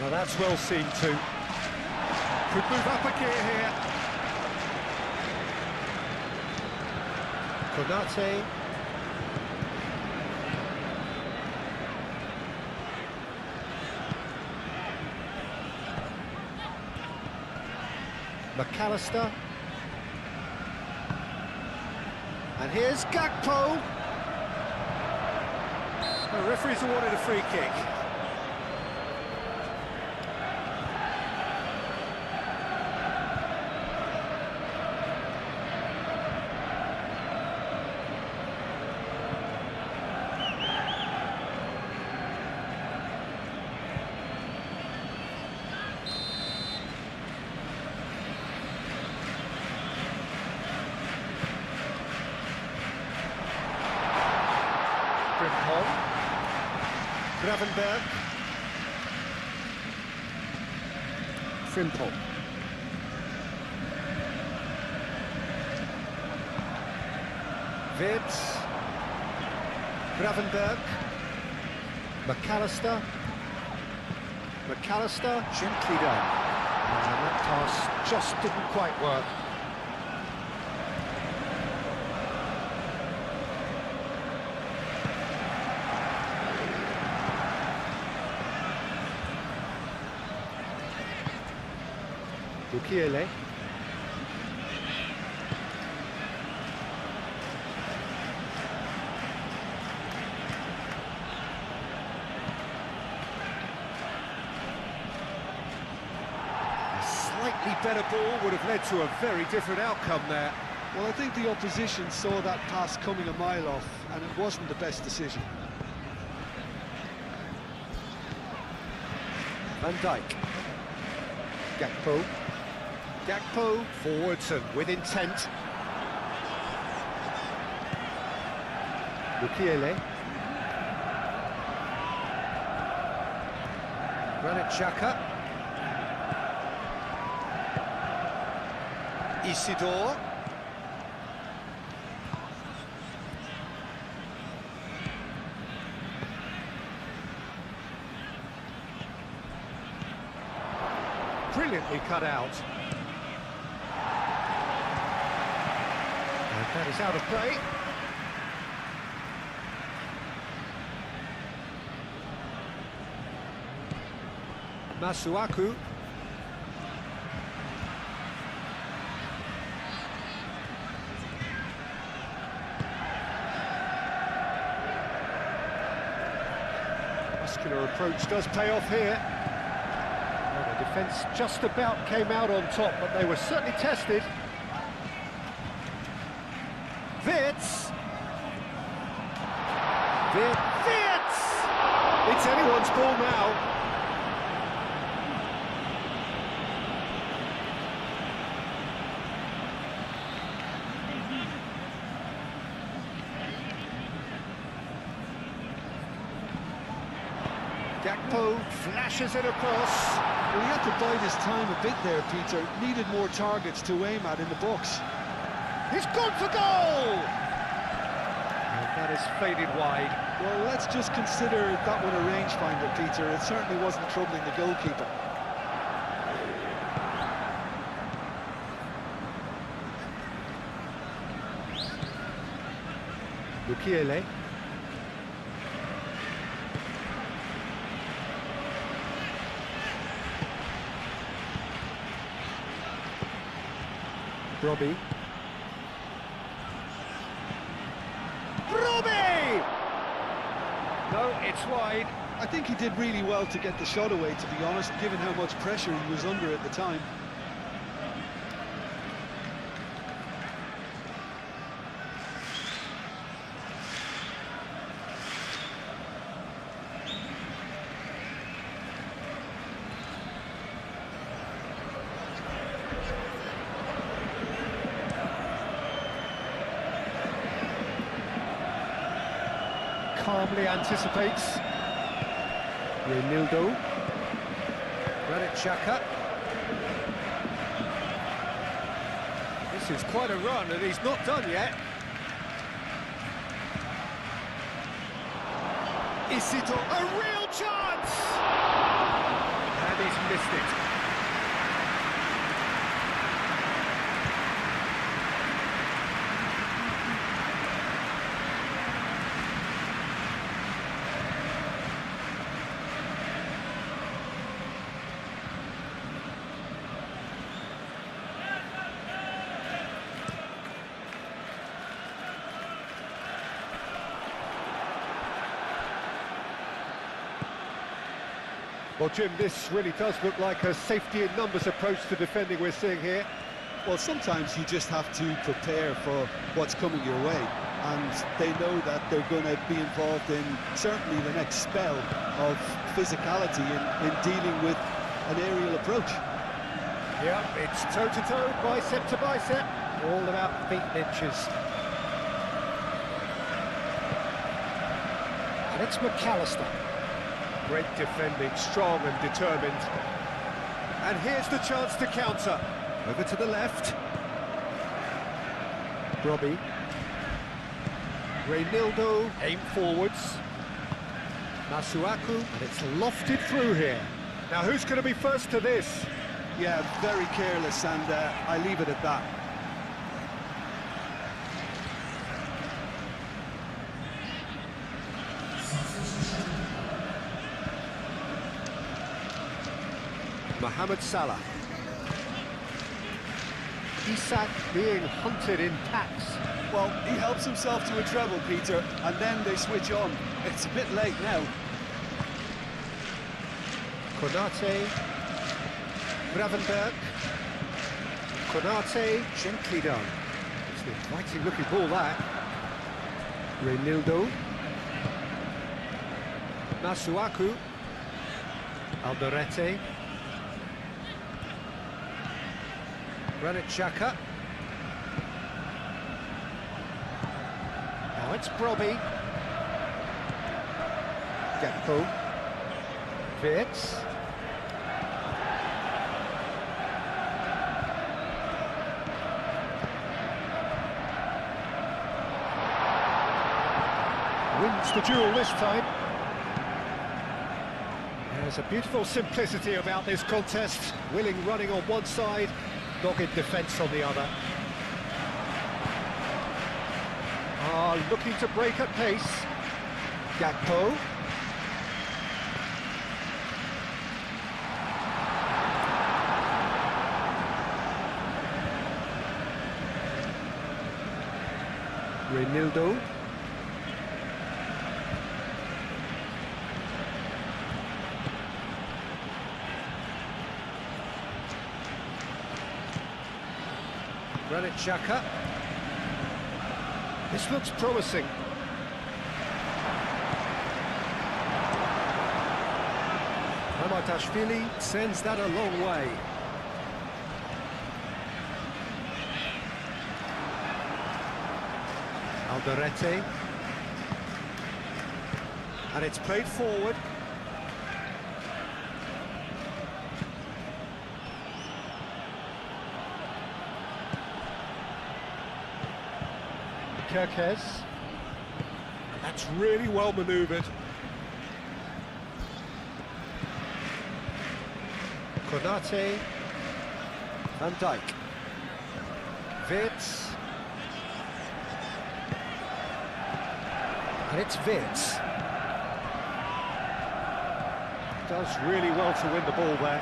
Now that's well seen too. Could move up a gear here. Konate. McAllister. And here's Gakpo. The referee's awarded a free kick. Gravenberg. Frimpong. Wirtz. Gravenberg. McAllister. McAllister, gently done. And that pass just didn't quite work. Mukiele. A slightly better ball would have led to a very different outcome there. Well, I think the opposition saw that pass coming a mile off, and it wasn't the best decision. Van Dijk. Gakpo. Gakpo forwards and with intent. Mukiele. Granit Xhaka. Isidore. Brilliantly cut out. And that is out of play. Masuaku. Muscular approach does pay off here. Well, the defence just about came out on top, but they were certainly tested. Wirtz. Wirtz! It's anyone's ball now. Gakpo flashes it across. Well, he had to bide his time a bit there, Peter. Needed more targets to aim at in the box. He's gone for goal! And that is faded wide. Well, let's just consider that one a rangefinder, Peter. It certainly wasn't troubling the goalkeeper. Mukiele. Robbie. Robbie! No, it's wide. I think he did really well to get the shot away, to be honest, given how much pressure he was under at the time. Calmly anticipates. Renildo. Granit Xhaka. This is quite a run, and he's not done yet. Isidore, a real chance! And he's missed it. Well, Jim, this really does look like a safety in numbers approach to defending we're seeing here. Well, sometimes you just have to prepare for what's coming your way, and they know that they're going to be involved in certainly the next spell of physicality in dealing with an aerial approach. Yeah, it's toe-to-toe, bicep to bicep, all about feet and inches. And it's McAllister. Great defending, strong and determined. And here's the chance to counter. Over to the left. Robbie. Reynildo, aim forwards. Masuaku, and it's lofted through here. Now who's going to be first to this? Yeah, very careless, and I leave it at that. Mohamed Salah. Isak being hunted in packs. Well, he helps himself to a treble, Peter, and then they switch on. It's a bit late now. Konate, Gravenberg, Konate, gently done. It's an inviting looking ball that. Reynildo, Masuaku, Alderete, Granit Xhaka. Now it's Brobbey. Gakpo. Wirtz. Wins the duel this time. There's a beautiful simplicity about this contest. Willing running on one side, dogged defence on the other. Looking to break at pace. Gakpo. Reynildo. Granit Xhaka. This looks promising. Mamadashvili sends that a long way. Alderete. And it's played forward. Kirkes. That's really well manoeuvred. Konate. Van Dijk. Wirtz. And it's Wirtz. Does really well to win the ball there.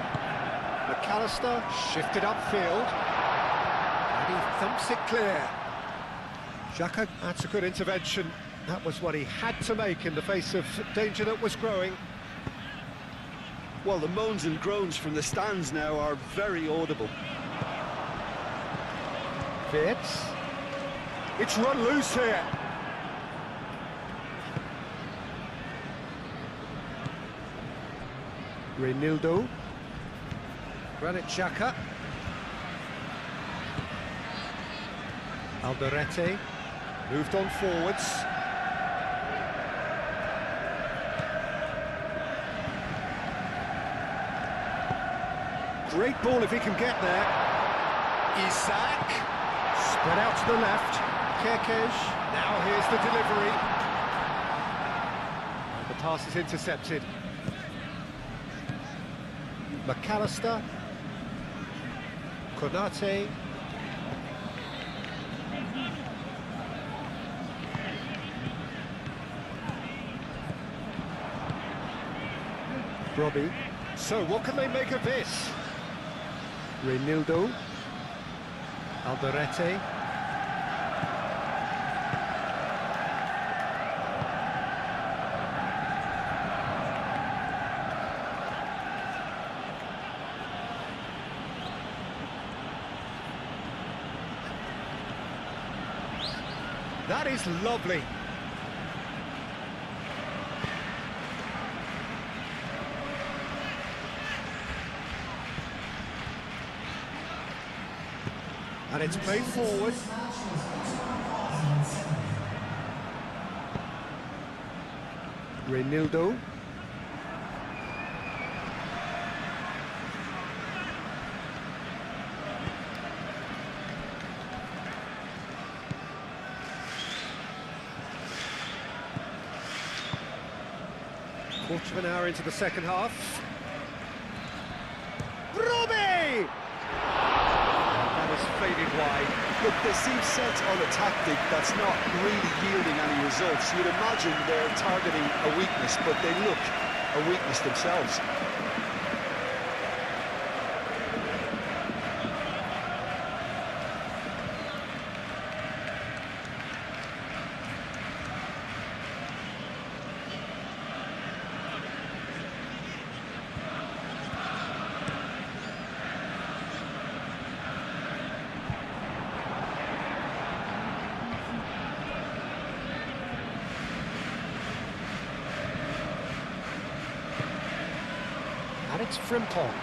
McAllister shifted upfield. And he thumps it clear. Xhaka, that's a good intervention. That was what he had to make in the face of danger that was growing. Well, the moans and groans from the stands now are very audible. Wirtz. It's run loose here. Reynildo. Granit Xhaka. Alderete. Moved on forwards. Great ball if he can get there. Isak. Spread out to the left. Kirkes. Now here's the delivery. And the pass is intercepted. McAllister. Konate. Robbie. So what can they make of this? Reynildo. Alderete. That is lovely. And it's played forward. Reinildo. Quarter of an hour into the second half. Robbie! That has faded wide. Look, they seem set on a tactic that's not really yielding any results. You'd imagine they're targeting a weakness, but they look a weakness themselves. And it's Frimpong.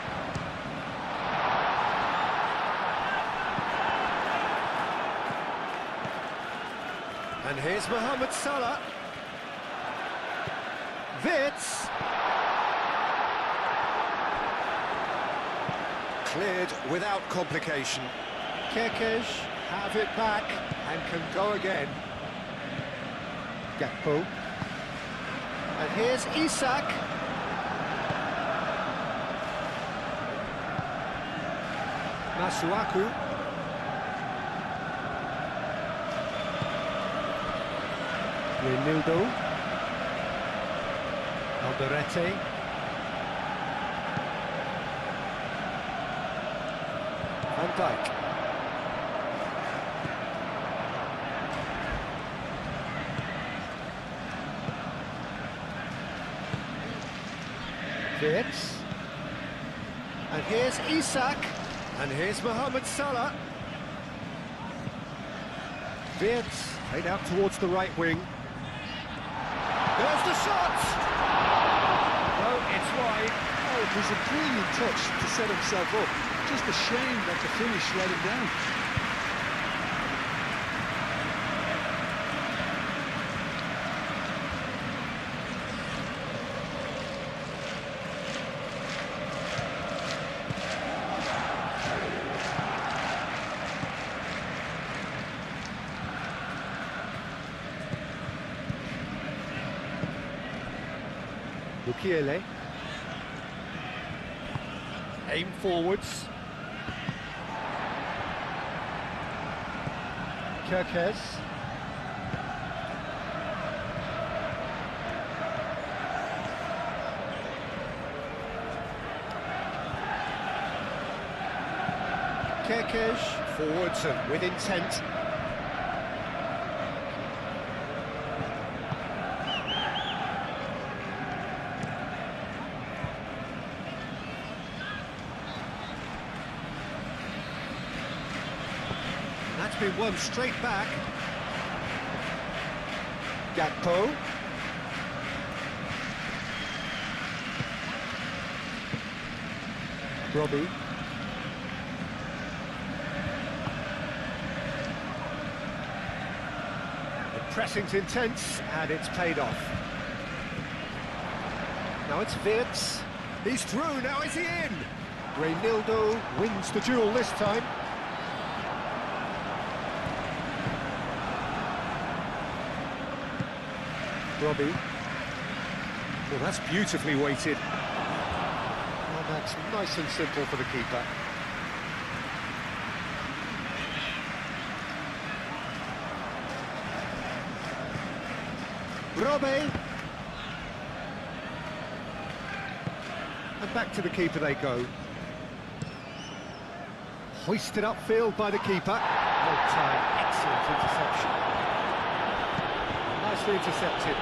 And here's Mohamed Salah. Wits. Cleared without complication. Kekes have it back and can go again. Gakpo. And here's Isak. Masuaku. Reinildo. Alderete. Van Dijk. Wits. And here's Isak. And here's Mohamed Salah. Wirtz played out towards the right wing. There's the shot! No, it's wide. Oh, it was a brilliant touch to set himself up. Just a shame that the finish let him down. Mukiele. Aim forwards. Kekes. Kekes forwards and with intent. That's been won straight back. Gakpo. Robbie. The pressing's intense and it's paid off. Now it's Wirtz. He's through, now is he in? Reinildo wins the duel this time. Robbie. Well, that's beautifully weighted. Well, that's nice and simple for the keeper. Robbie. And back to the keeper they go. Hoisted upfield by the keeper. Well timed, excellent interception. Nicely intercepted.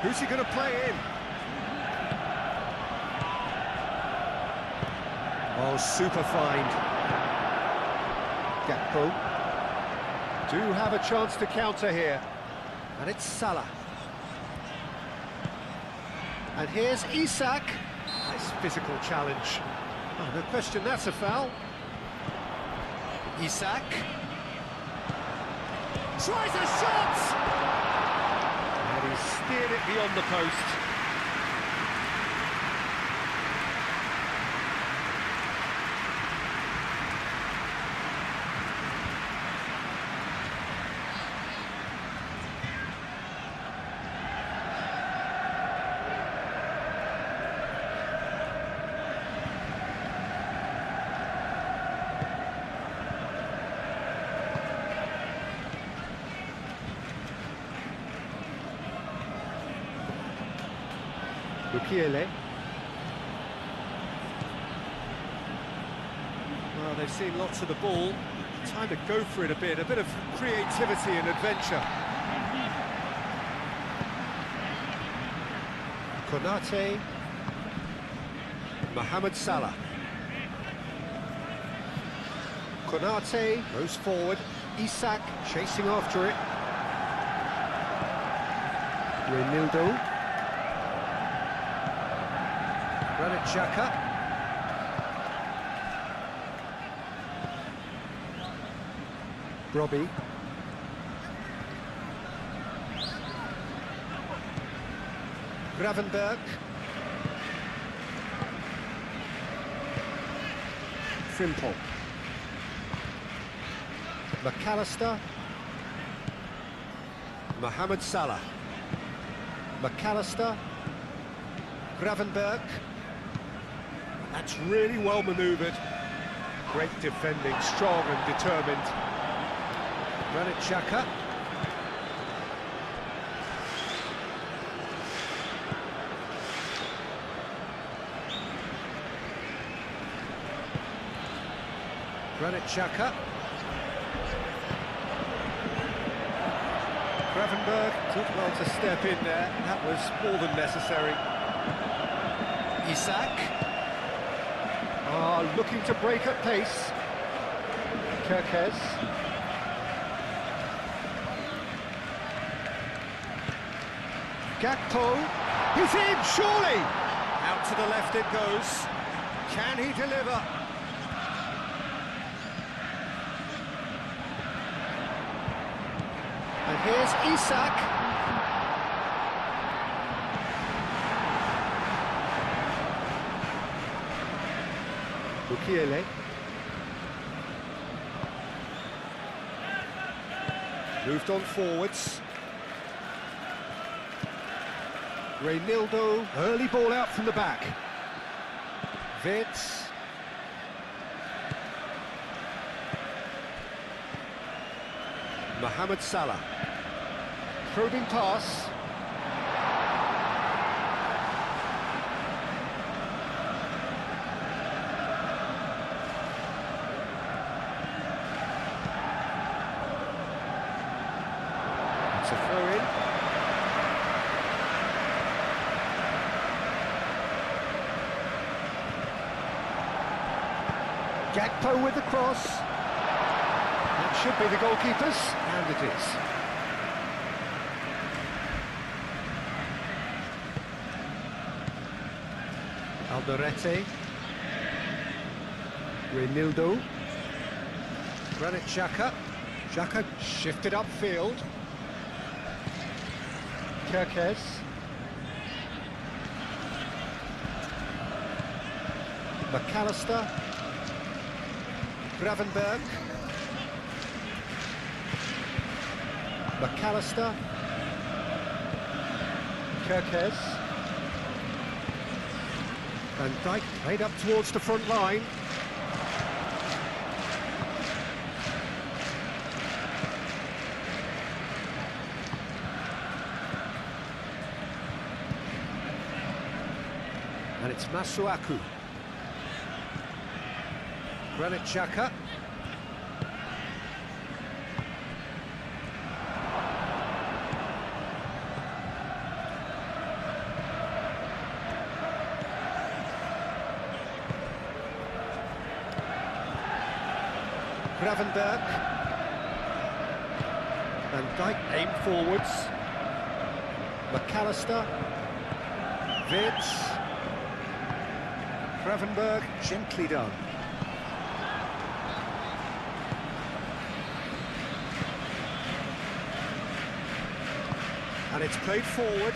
Who's he going to play in? Oh, super find. Gakpo. Do have a chance to counter here. And it's Salah. And here's Isak. Nice physical challenge. Oh, no question, that's a foul. Isak. Tries a shot! And he's steered it beyond the post. Mukiele. Well, they've seen lots of the ball. Time to go for it a bit of creativity and adventure. Konate. Mohamed Salah. Konate goes forward. Isak chasing after it. Renildo. Granit Xhaka. Robbie. Gravenberg. Frimpong. McAllister. Mohamed Salah. McAllister. Gravenberg. That's really well manoeuvred. Great defending, strong and determined. Granit Xhaka. Granit Xhaka. Gravenberg took well to step in there. That was more than necessary. Isak. Looking to break at pace. Kerkez. Gakpo. He's in, surely! Out to the left it goes. Can he deliver? And here's Isak. Mukiele. Moved on forwards. Reynildo, early ball out from the back. Vitz. Mohamed Salah. Probing pass. It's a throw-in. Gakpo with the cross. That should be the goalkeeper's, and it is. Alderete. Reynildo. Granit Xhaka. Xhaka shifted upfield. Kerkez. McAllister. Gravenberg. McAllister. Kerkez. Van Dijk played up towards the front line. And it's Masuaku. Granit Xhaka. Gravenberg. Van Dijk aim forwards. McAllister. Vids. Gravenberg, gently done. And it's played forward.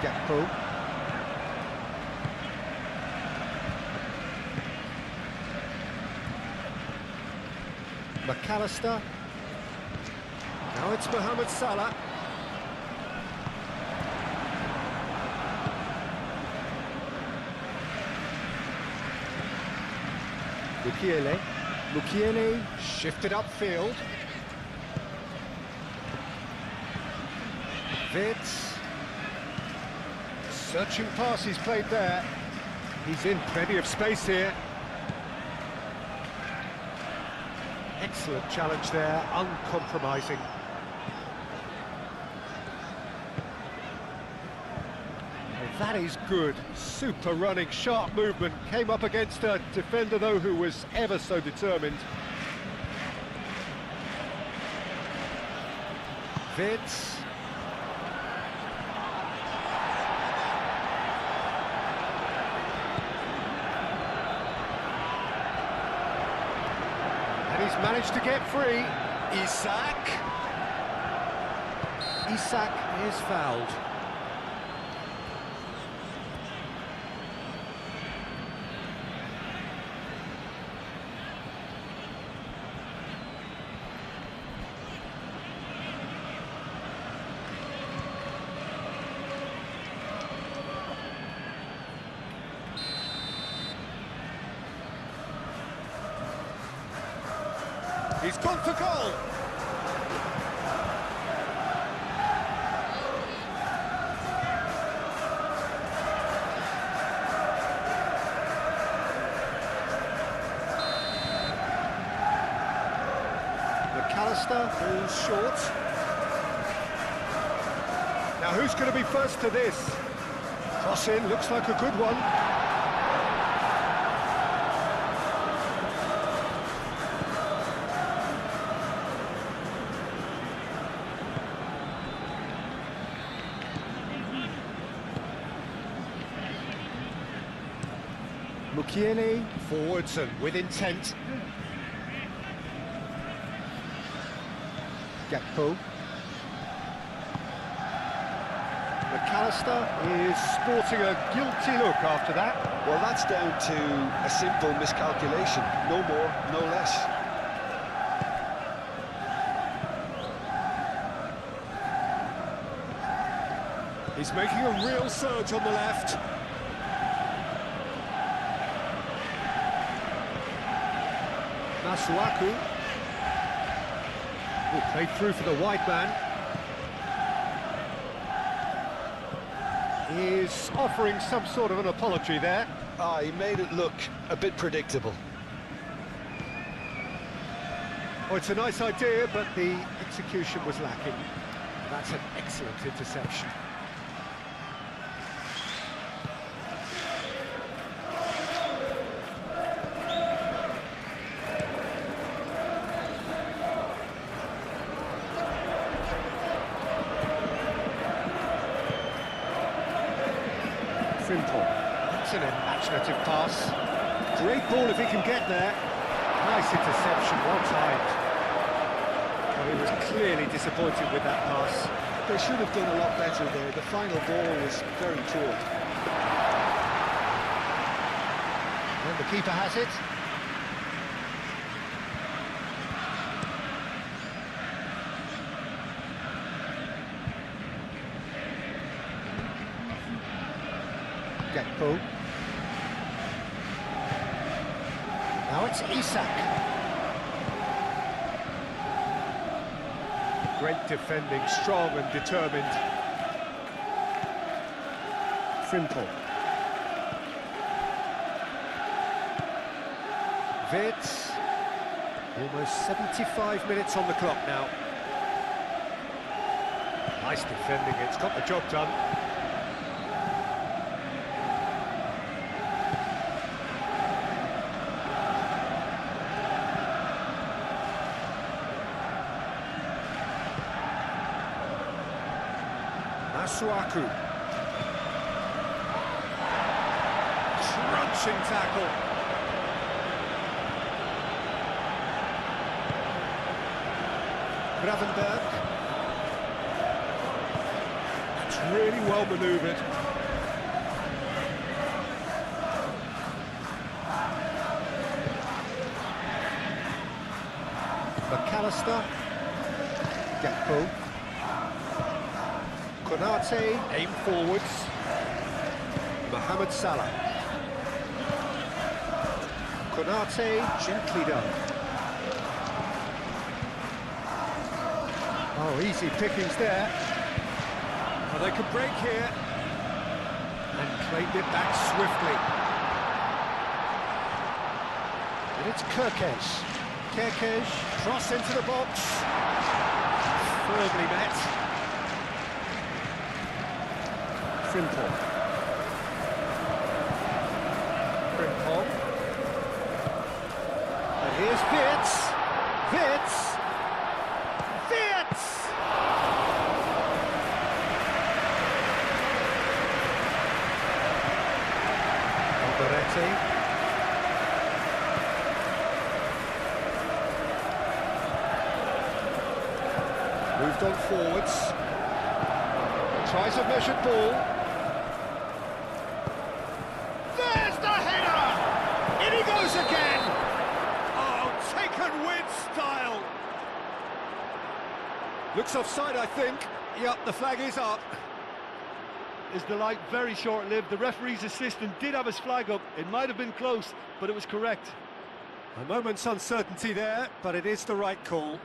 Gakpo. McAllister. Now it's Mohamed Salah. Mukiele shifted upfield. Vids. Searching pass he's played there. He's in plenty of space here. Excellent challenge there, uncompromising. Oh, that is good. Super running, sharp movement. Came up against a defender, though, who was ever so determined. Vids. And he's managed to get free. Isak. Isak is fouled. He's gone for goal. McAllister falls short. Now who's going to be first to this? Cross in, looks like a good one. Mukiele, forwards and with intent. Gakpo. McAllister is sporting a guilty look after that. Well, that's down to a simple miscalculation. No more, no less. He's making a real surge on the left. Masuaku will play through for the wide man. He's offering some sort of an apology there. He made it look a bit predictable. Oh, it's a nice idea, but the execution was lacking. That's an excellent interception. Simple. That's an imaginative pass. Great ball if he can get there. Nice interception, well timed. Well, he was clearly disappointed with that pass. They should have done a lot better there. The final ball was very poor. And the keeper has it. Gakpo. Now it's Isak. Great defending, strong and determined. Frimpel. Vids. Almost 75 minutes on the clock now. Nice defending, it's got the job done. Masuaku. Crunching tackle. Gravenberg. That's really well manoeuvred. McAllister. Gakpo. Konate, aim forwards. Mohamed Salah. Konate, gently done. Oh, easy pickings there. Oh, they could break here. And claimed it back swiftly. And it's Kerkez. Kerkez, cross into the box. Firmly met. Frimpong. Frimpong. And here's Wirtz. Wirtz. Wirtz! Alderete. Moved on forwards. Tries a measured ball. There's the header! In he goes again! Oh, taken with style! Looks offside, I think. Yep, the flag is up. His delight very short-lived. The referee's assistant did have his flag up. It might have been close, but it was correct. A moment's uncertainty there, but it is the right call.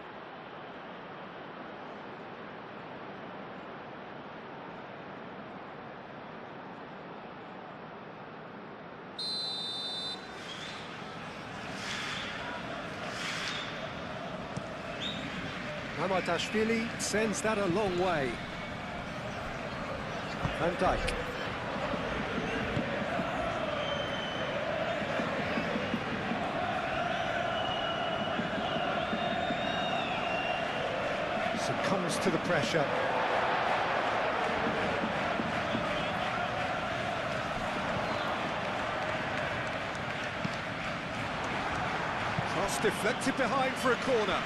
Mamadashvili sends that a long way. Van Dijk. Succumbs to the pressure. Cross deflected behind for a corner.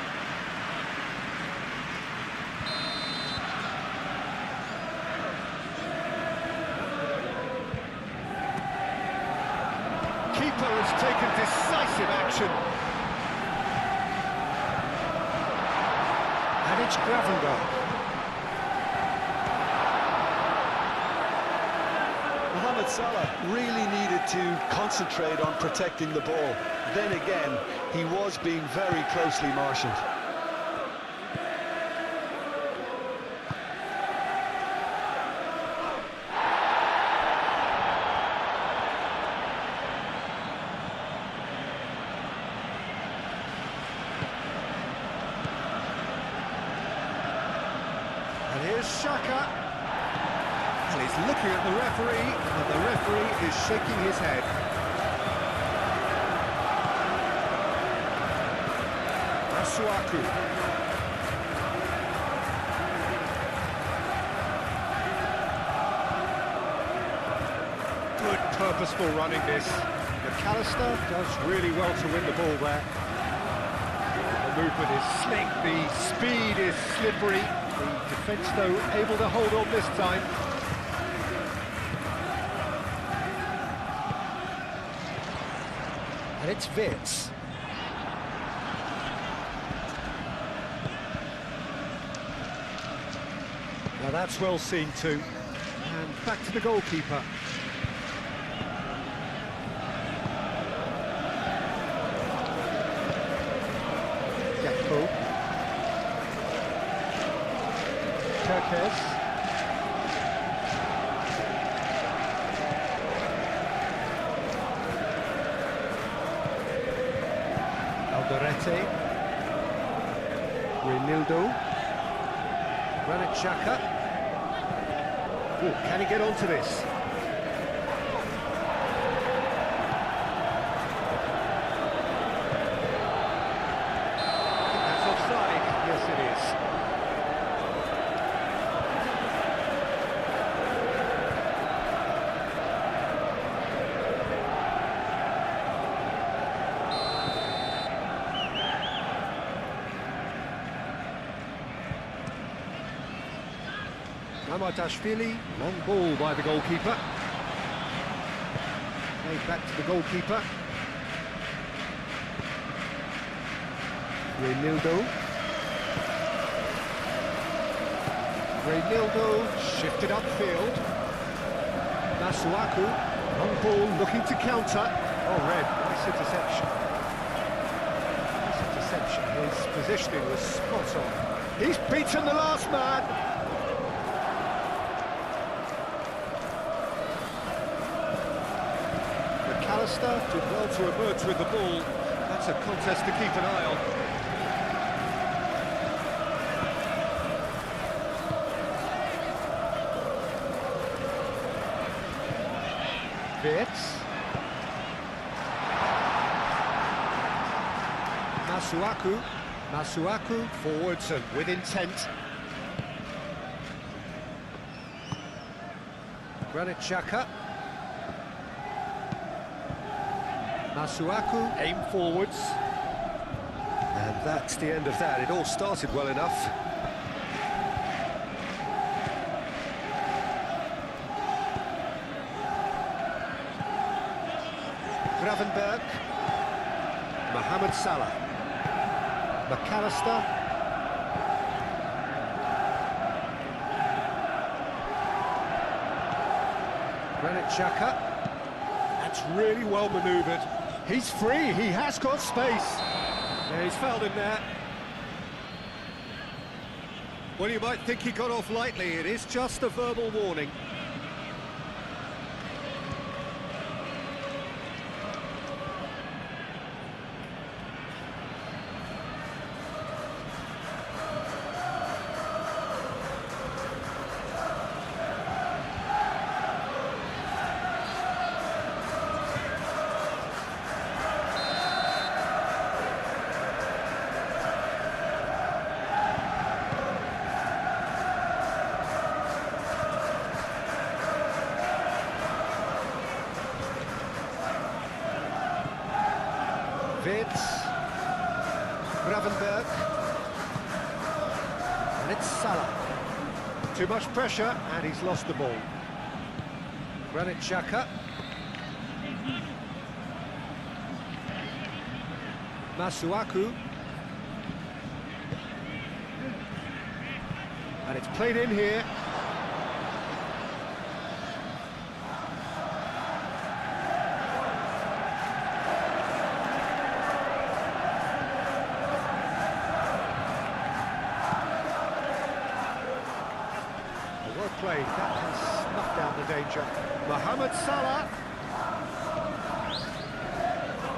Has taken decisive action. And it's Gravenberg. Mohamed Salah really needed to concentrate on protecting the ball. Then again, he was being very closely marshalled. And here's Xhaka. And he's looking at the referee, and the referee is shaking his head. Masuaku. Good purposeful running this. McAllister does really well to win the ball there. The movement is slick, the speed is slippery. The defence, though, able to hold on this time. And it's Wirtz. Now that's well seen too. And back to the goalkeeper. Gakpo. Kerkez. Alderete. Reinildo. Granit Xhaka. Oh, can he get onto this? That's offside. Yes, it is. Mamadashvili, long ball by the goalkeeper. Played back to the goalkeeper. Reynildo shifted upfield. Masuaku, long ball looking to counter. Oh, red, nice interception. Nice interception, his positioning was spot on. He's beaten the last man. McAllister did well to emerge with the ball. That's a contest to keep an eye on. Vitz. Masuaku forwards and with intent. Granit Xhaka. Masuaku, aim forwards. And that's the end of that. It all started well enough. Gravenberg. Mohamed Salah. McAllister. Granit Xhaka. That's really well manoeuvred. He's free, he has got space. Yeah, he's fouled him there. Well, you might think he got off lightly. It is just a verbal warning. Vitz, Gravenberg, and it's Salah. Too much pressure, and he's lost the ball. Granit Xhaka. Masuaku. And it's played in here. Well played, that has snuffed out the danger. Mohamed Salah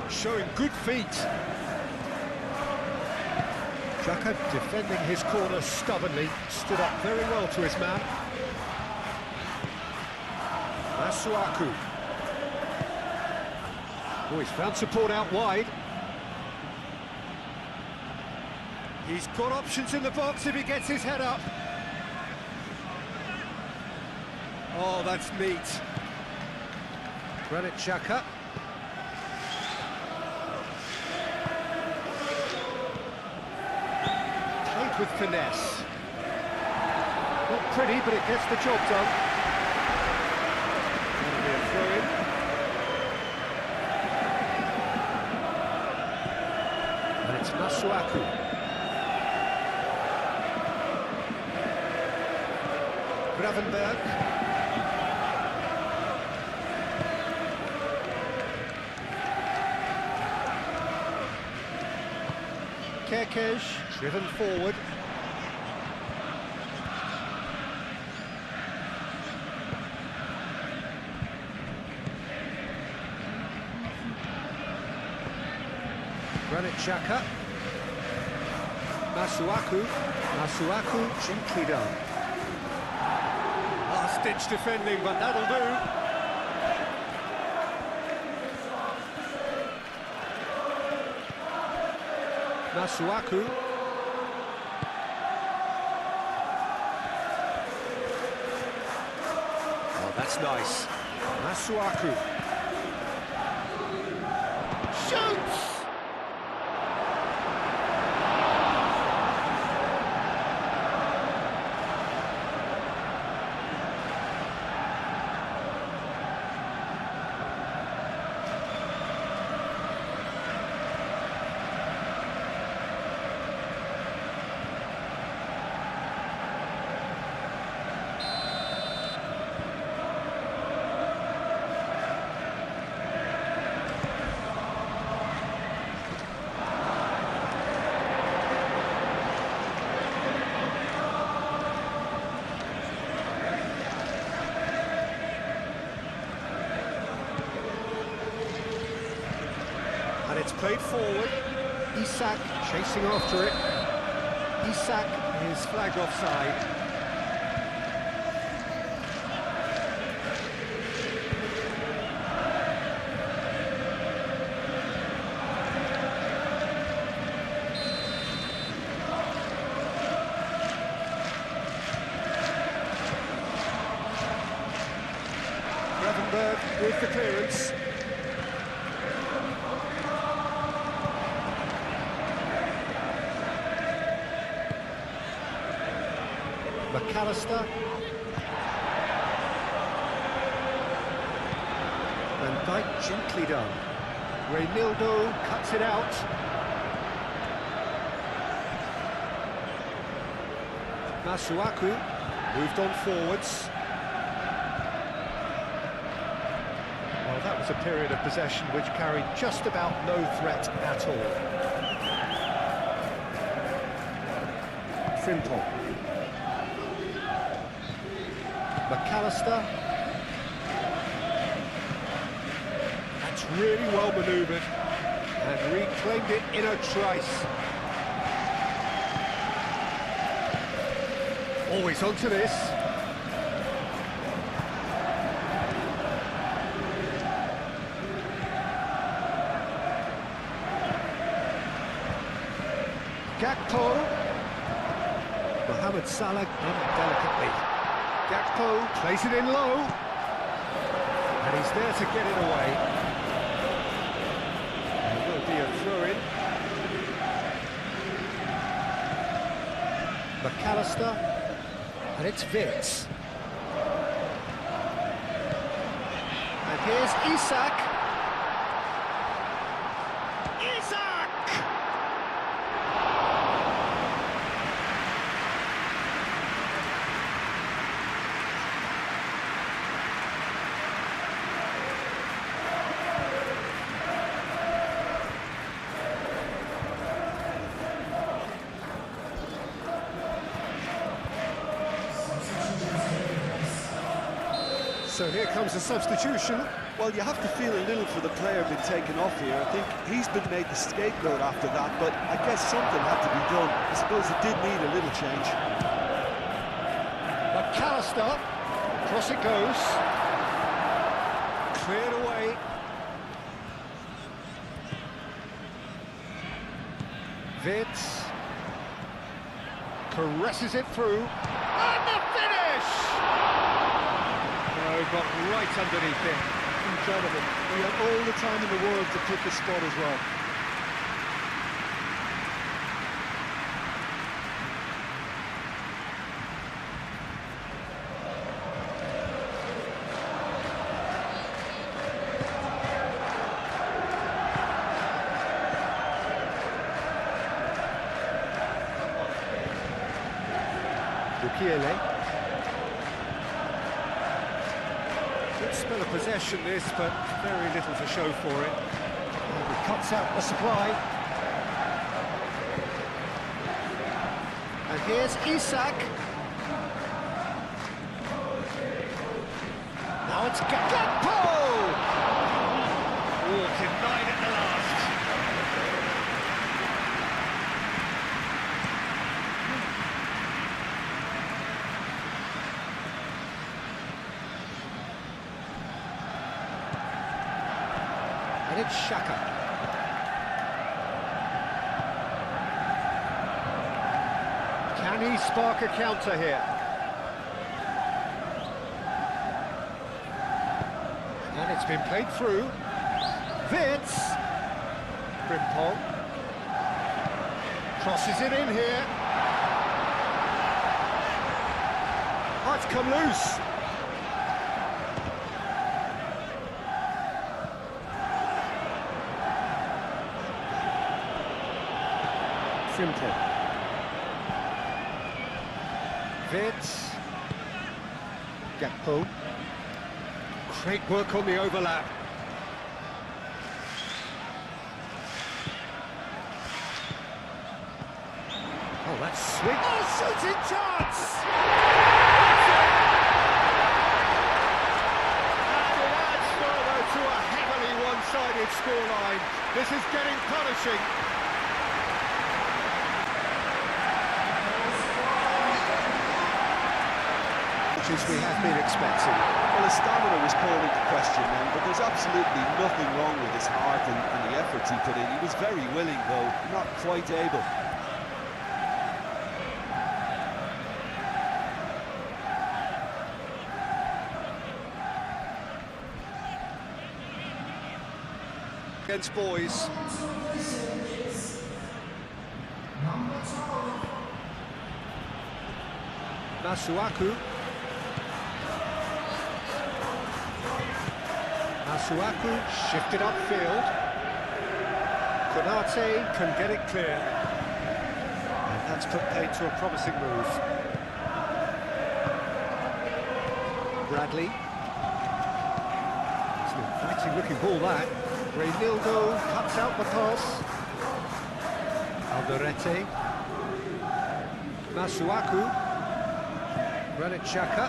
showing good feet. Xhaka defending his corner stubbornly, stood up very well to his man. Masuaku. Oh, he's found support out wide. He's got options in the box if he gets his head up. Oh, that's neat. Granit Xhaka. Played with finesse. Not pretty, but it gets the job done. That'll be a throw-in. And it's Masuaku. Gravenberg. Kerkez, driven forward. Granit Xhaka. Masuaku. Masuaku, gently done. Last-ditch defending, but that'll do. Masuaku. Oh, that's nice. Masuaku. Shoots! And it's played forward. Isak chasing after it. Isak is flagged offside. Gravenberg with the clearance. McAllister. Van Dijk gently done. Reynildo cuts it out. Masuaku moved on forwards. Well, that was a period of possession which carried just about no threat at all. Frimpong. McAllister. That's really well manoeuvred and reclaimed it in a trice. Always onto this. Gakpo. Mohamed Salah delicately. Gakpo plays it in low, and he's there to get it away. There will be a throw-in. McAllister, and it's Vitz. And here's Isak. Isak! So here comes a substitution. Well, you have to feel a little for the player being taken off here. I think he's been made the scapegoat after that, but I guess something had to be done. I suppose it did need a little change. McAllister, across it goes. Cleared away. Vitz caresses it through. And the finish! Oh, got right underneath it. Incredible. He had all the time in the world to pick a spot as well. Bukiele. Good spell of possession this, but very little to show for it. And he cuts out the supply. And here's Isak. Now it's Gakpo! Oh, denied at the last. And it's Xhaka. Can he spark a counter here? And it's been played through. Vitz. Frimpong. Crosses it in here. Oh, it's come loose. Frimpong. Vitz. Gakpo. Great work on the overlap. Oh, that's sweet. Oh, shooting chance! And it adds further to a heavily one-sided scoreline. This is getting punishing. As we have been expecting. Well, his stamina was called into question then, but there's absolutely nothing wrong with his heart and the efforts he put in. He was very willing, though, not quite able. Against boys. Masuaku. Masuaku shifted upfield. Konate can get it clear. And that's put paid to a promising move. Bradley. It's an inviting looking ball that. Reynildo cuts out the pass. Alderete. Masuaku. Granit Xhaka.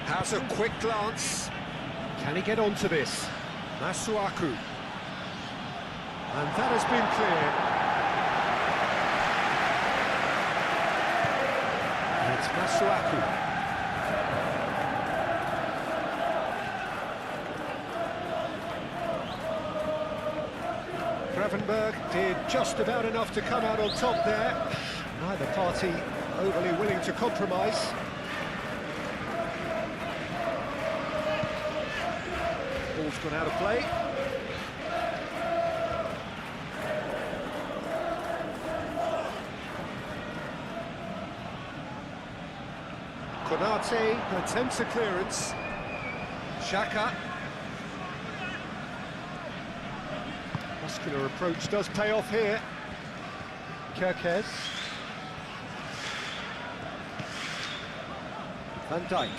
Has a quick glance. Can he get onto this? Masuaku. And that has been cleared. And it's Masuaku. Gravenberg did just about enough to come out on top there. Neither party overly willing to compromise. Ball's gone out of play. Konate attempts a clearance. Xhaka. Muscular approach does pay off here. Kerkez. Van Dijk.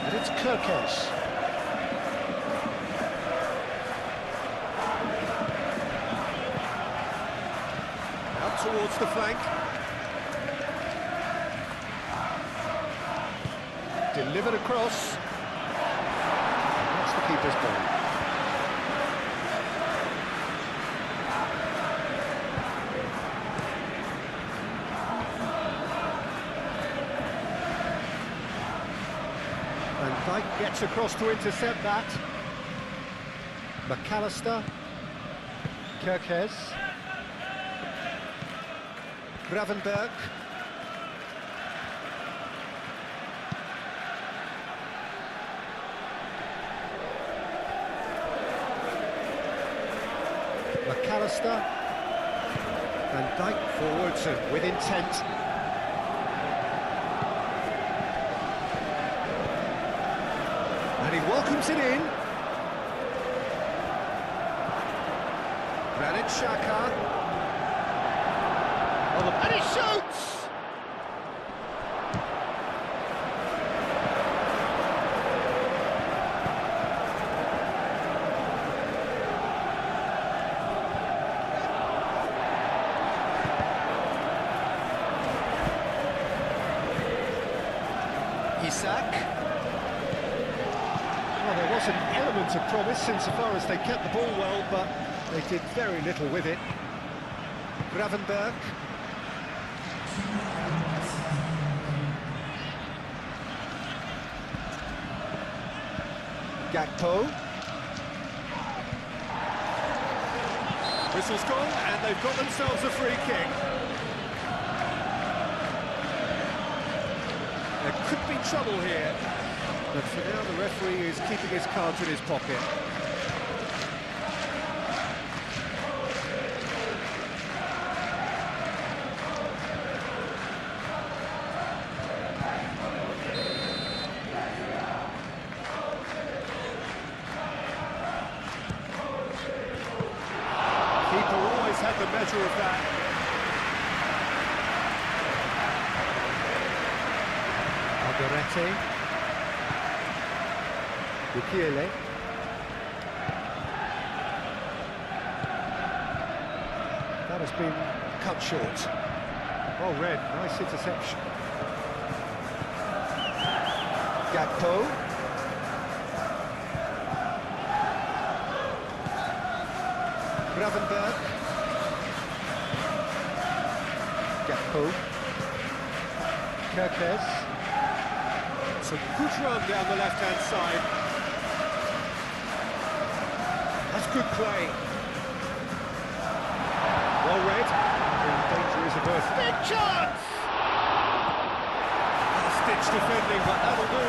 And it's Kerkez. Towards the flank. Delivered across. That's the keeper's ball. Van Dijk gets across to intercept that. McAllister. Kerkez. Gravenberg. McAllister. Van Dijk forwards and with intent. And he welcomes it in. Granit Xhaka. And he shoots! Isak. Well, there was an element of promise insofar as they kept the ball well, but they did very little with it. Gravenberg. Gakpo. Whistle's gone, and they've got themselves a free kick. There could be trouble here, but for now the referee is keeping his cards in his pocket. Keeper always had the measure of that. Alderete. Bukiele. That has been cut short. Oh, Red, nice interception. Gakpo. Gravenberg. Gakpo. Kerkez. It's a good run down the left-hand side. That's good play. Well read. And danger is averted. Big chance! Stitch defending, but that'll do.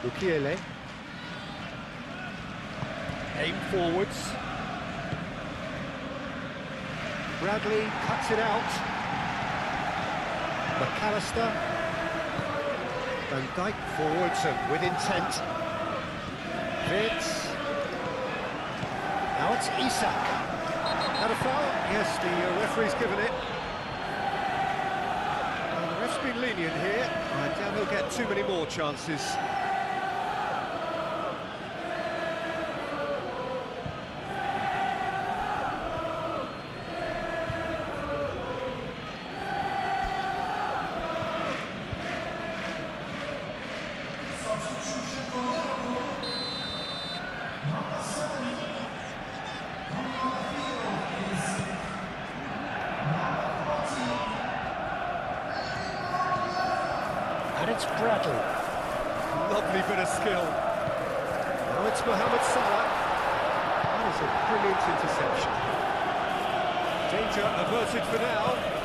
Bukiele. Aim forwards. Bradley cuts it out. McAllister. Van Dijk forwards and with intent. Vitz. Now it's Isak. Had a foul? Yes, the referee's given it. Well, the ref's been lenient here. I doubt he'll get too many more chances. And it's Bradley. Lovely bit of skill. Now it's Mohamed Salah. That is a brilliant interception. Danger averted for now.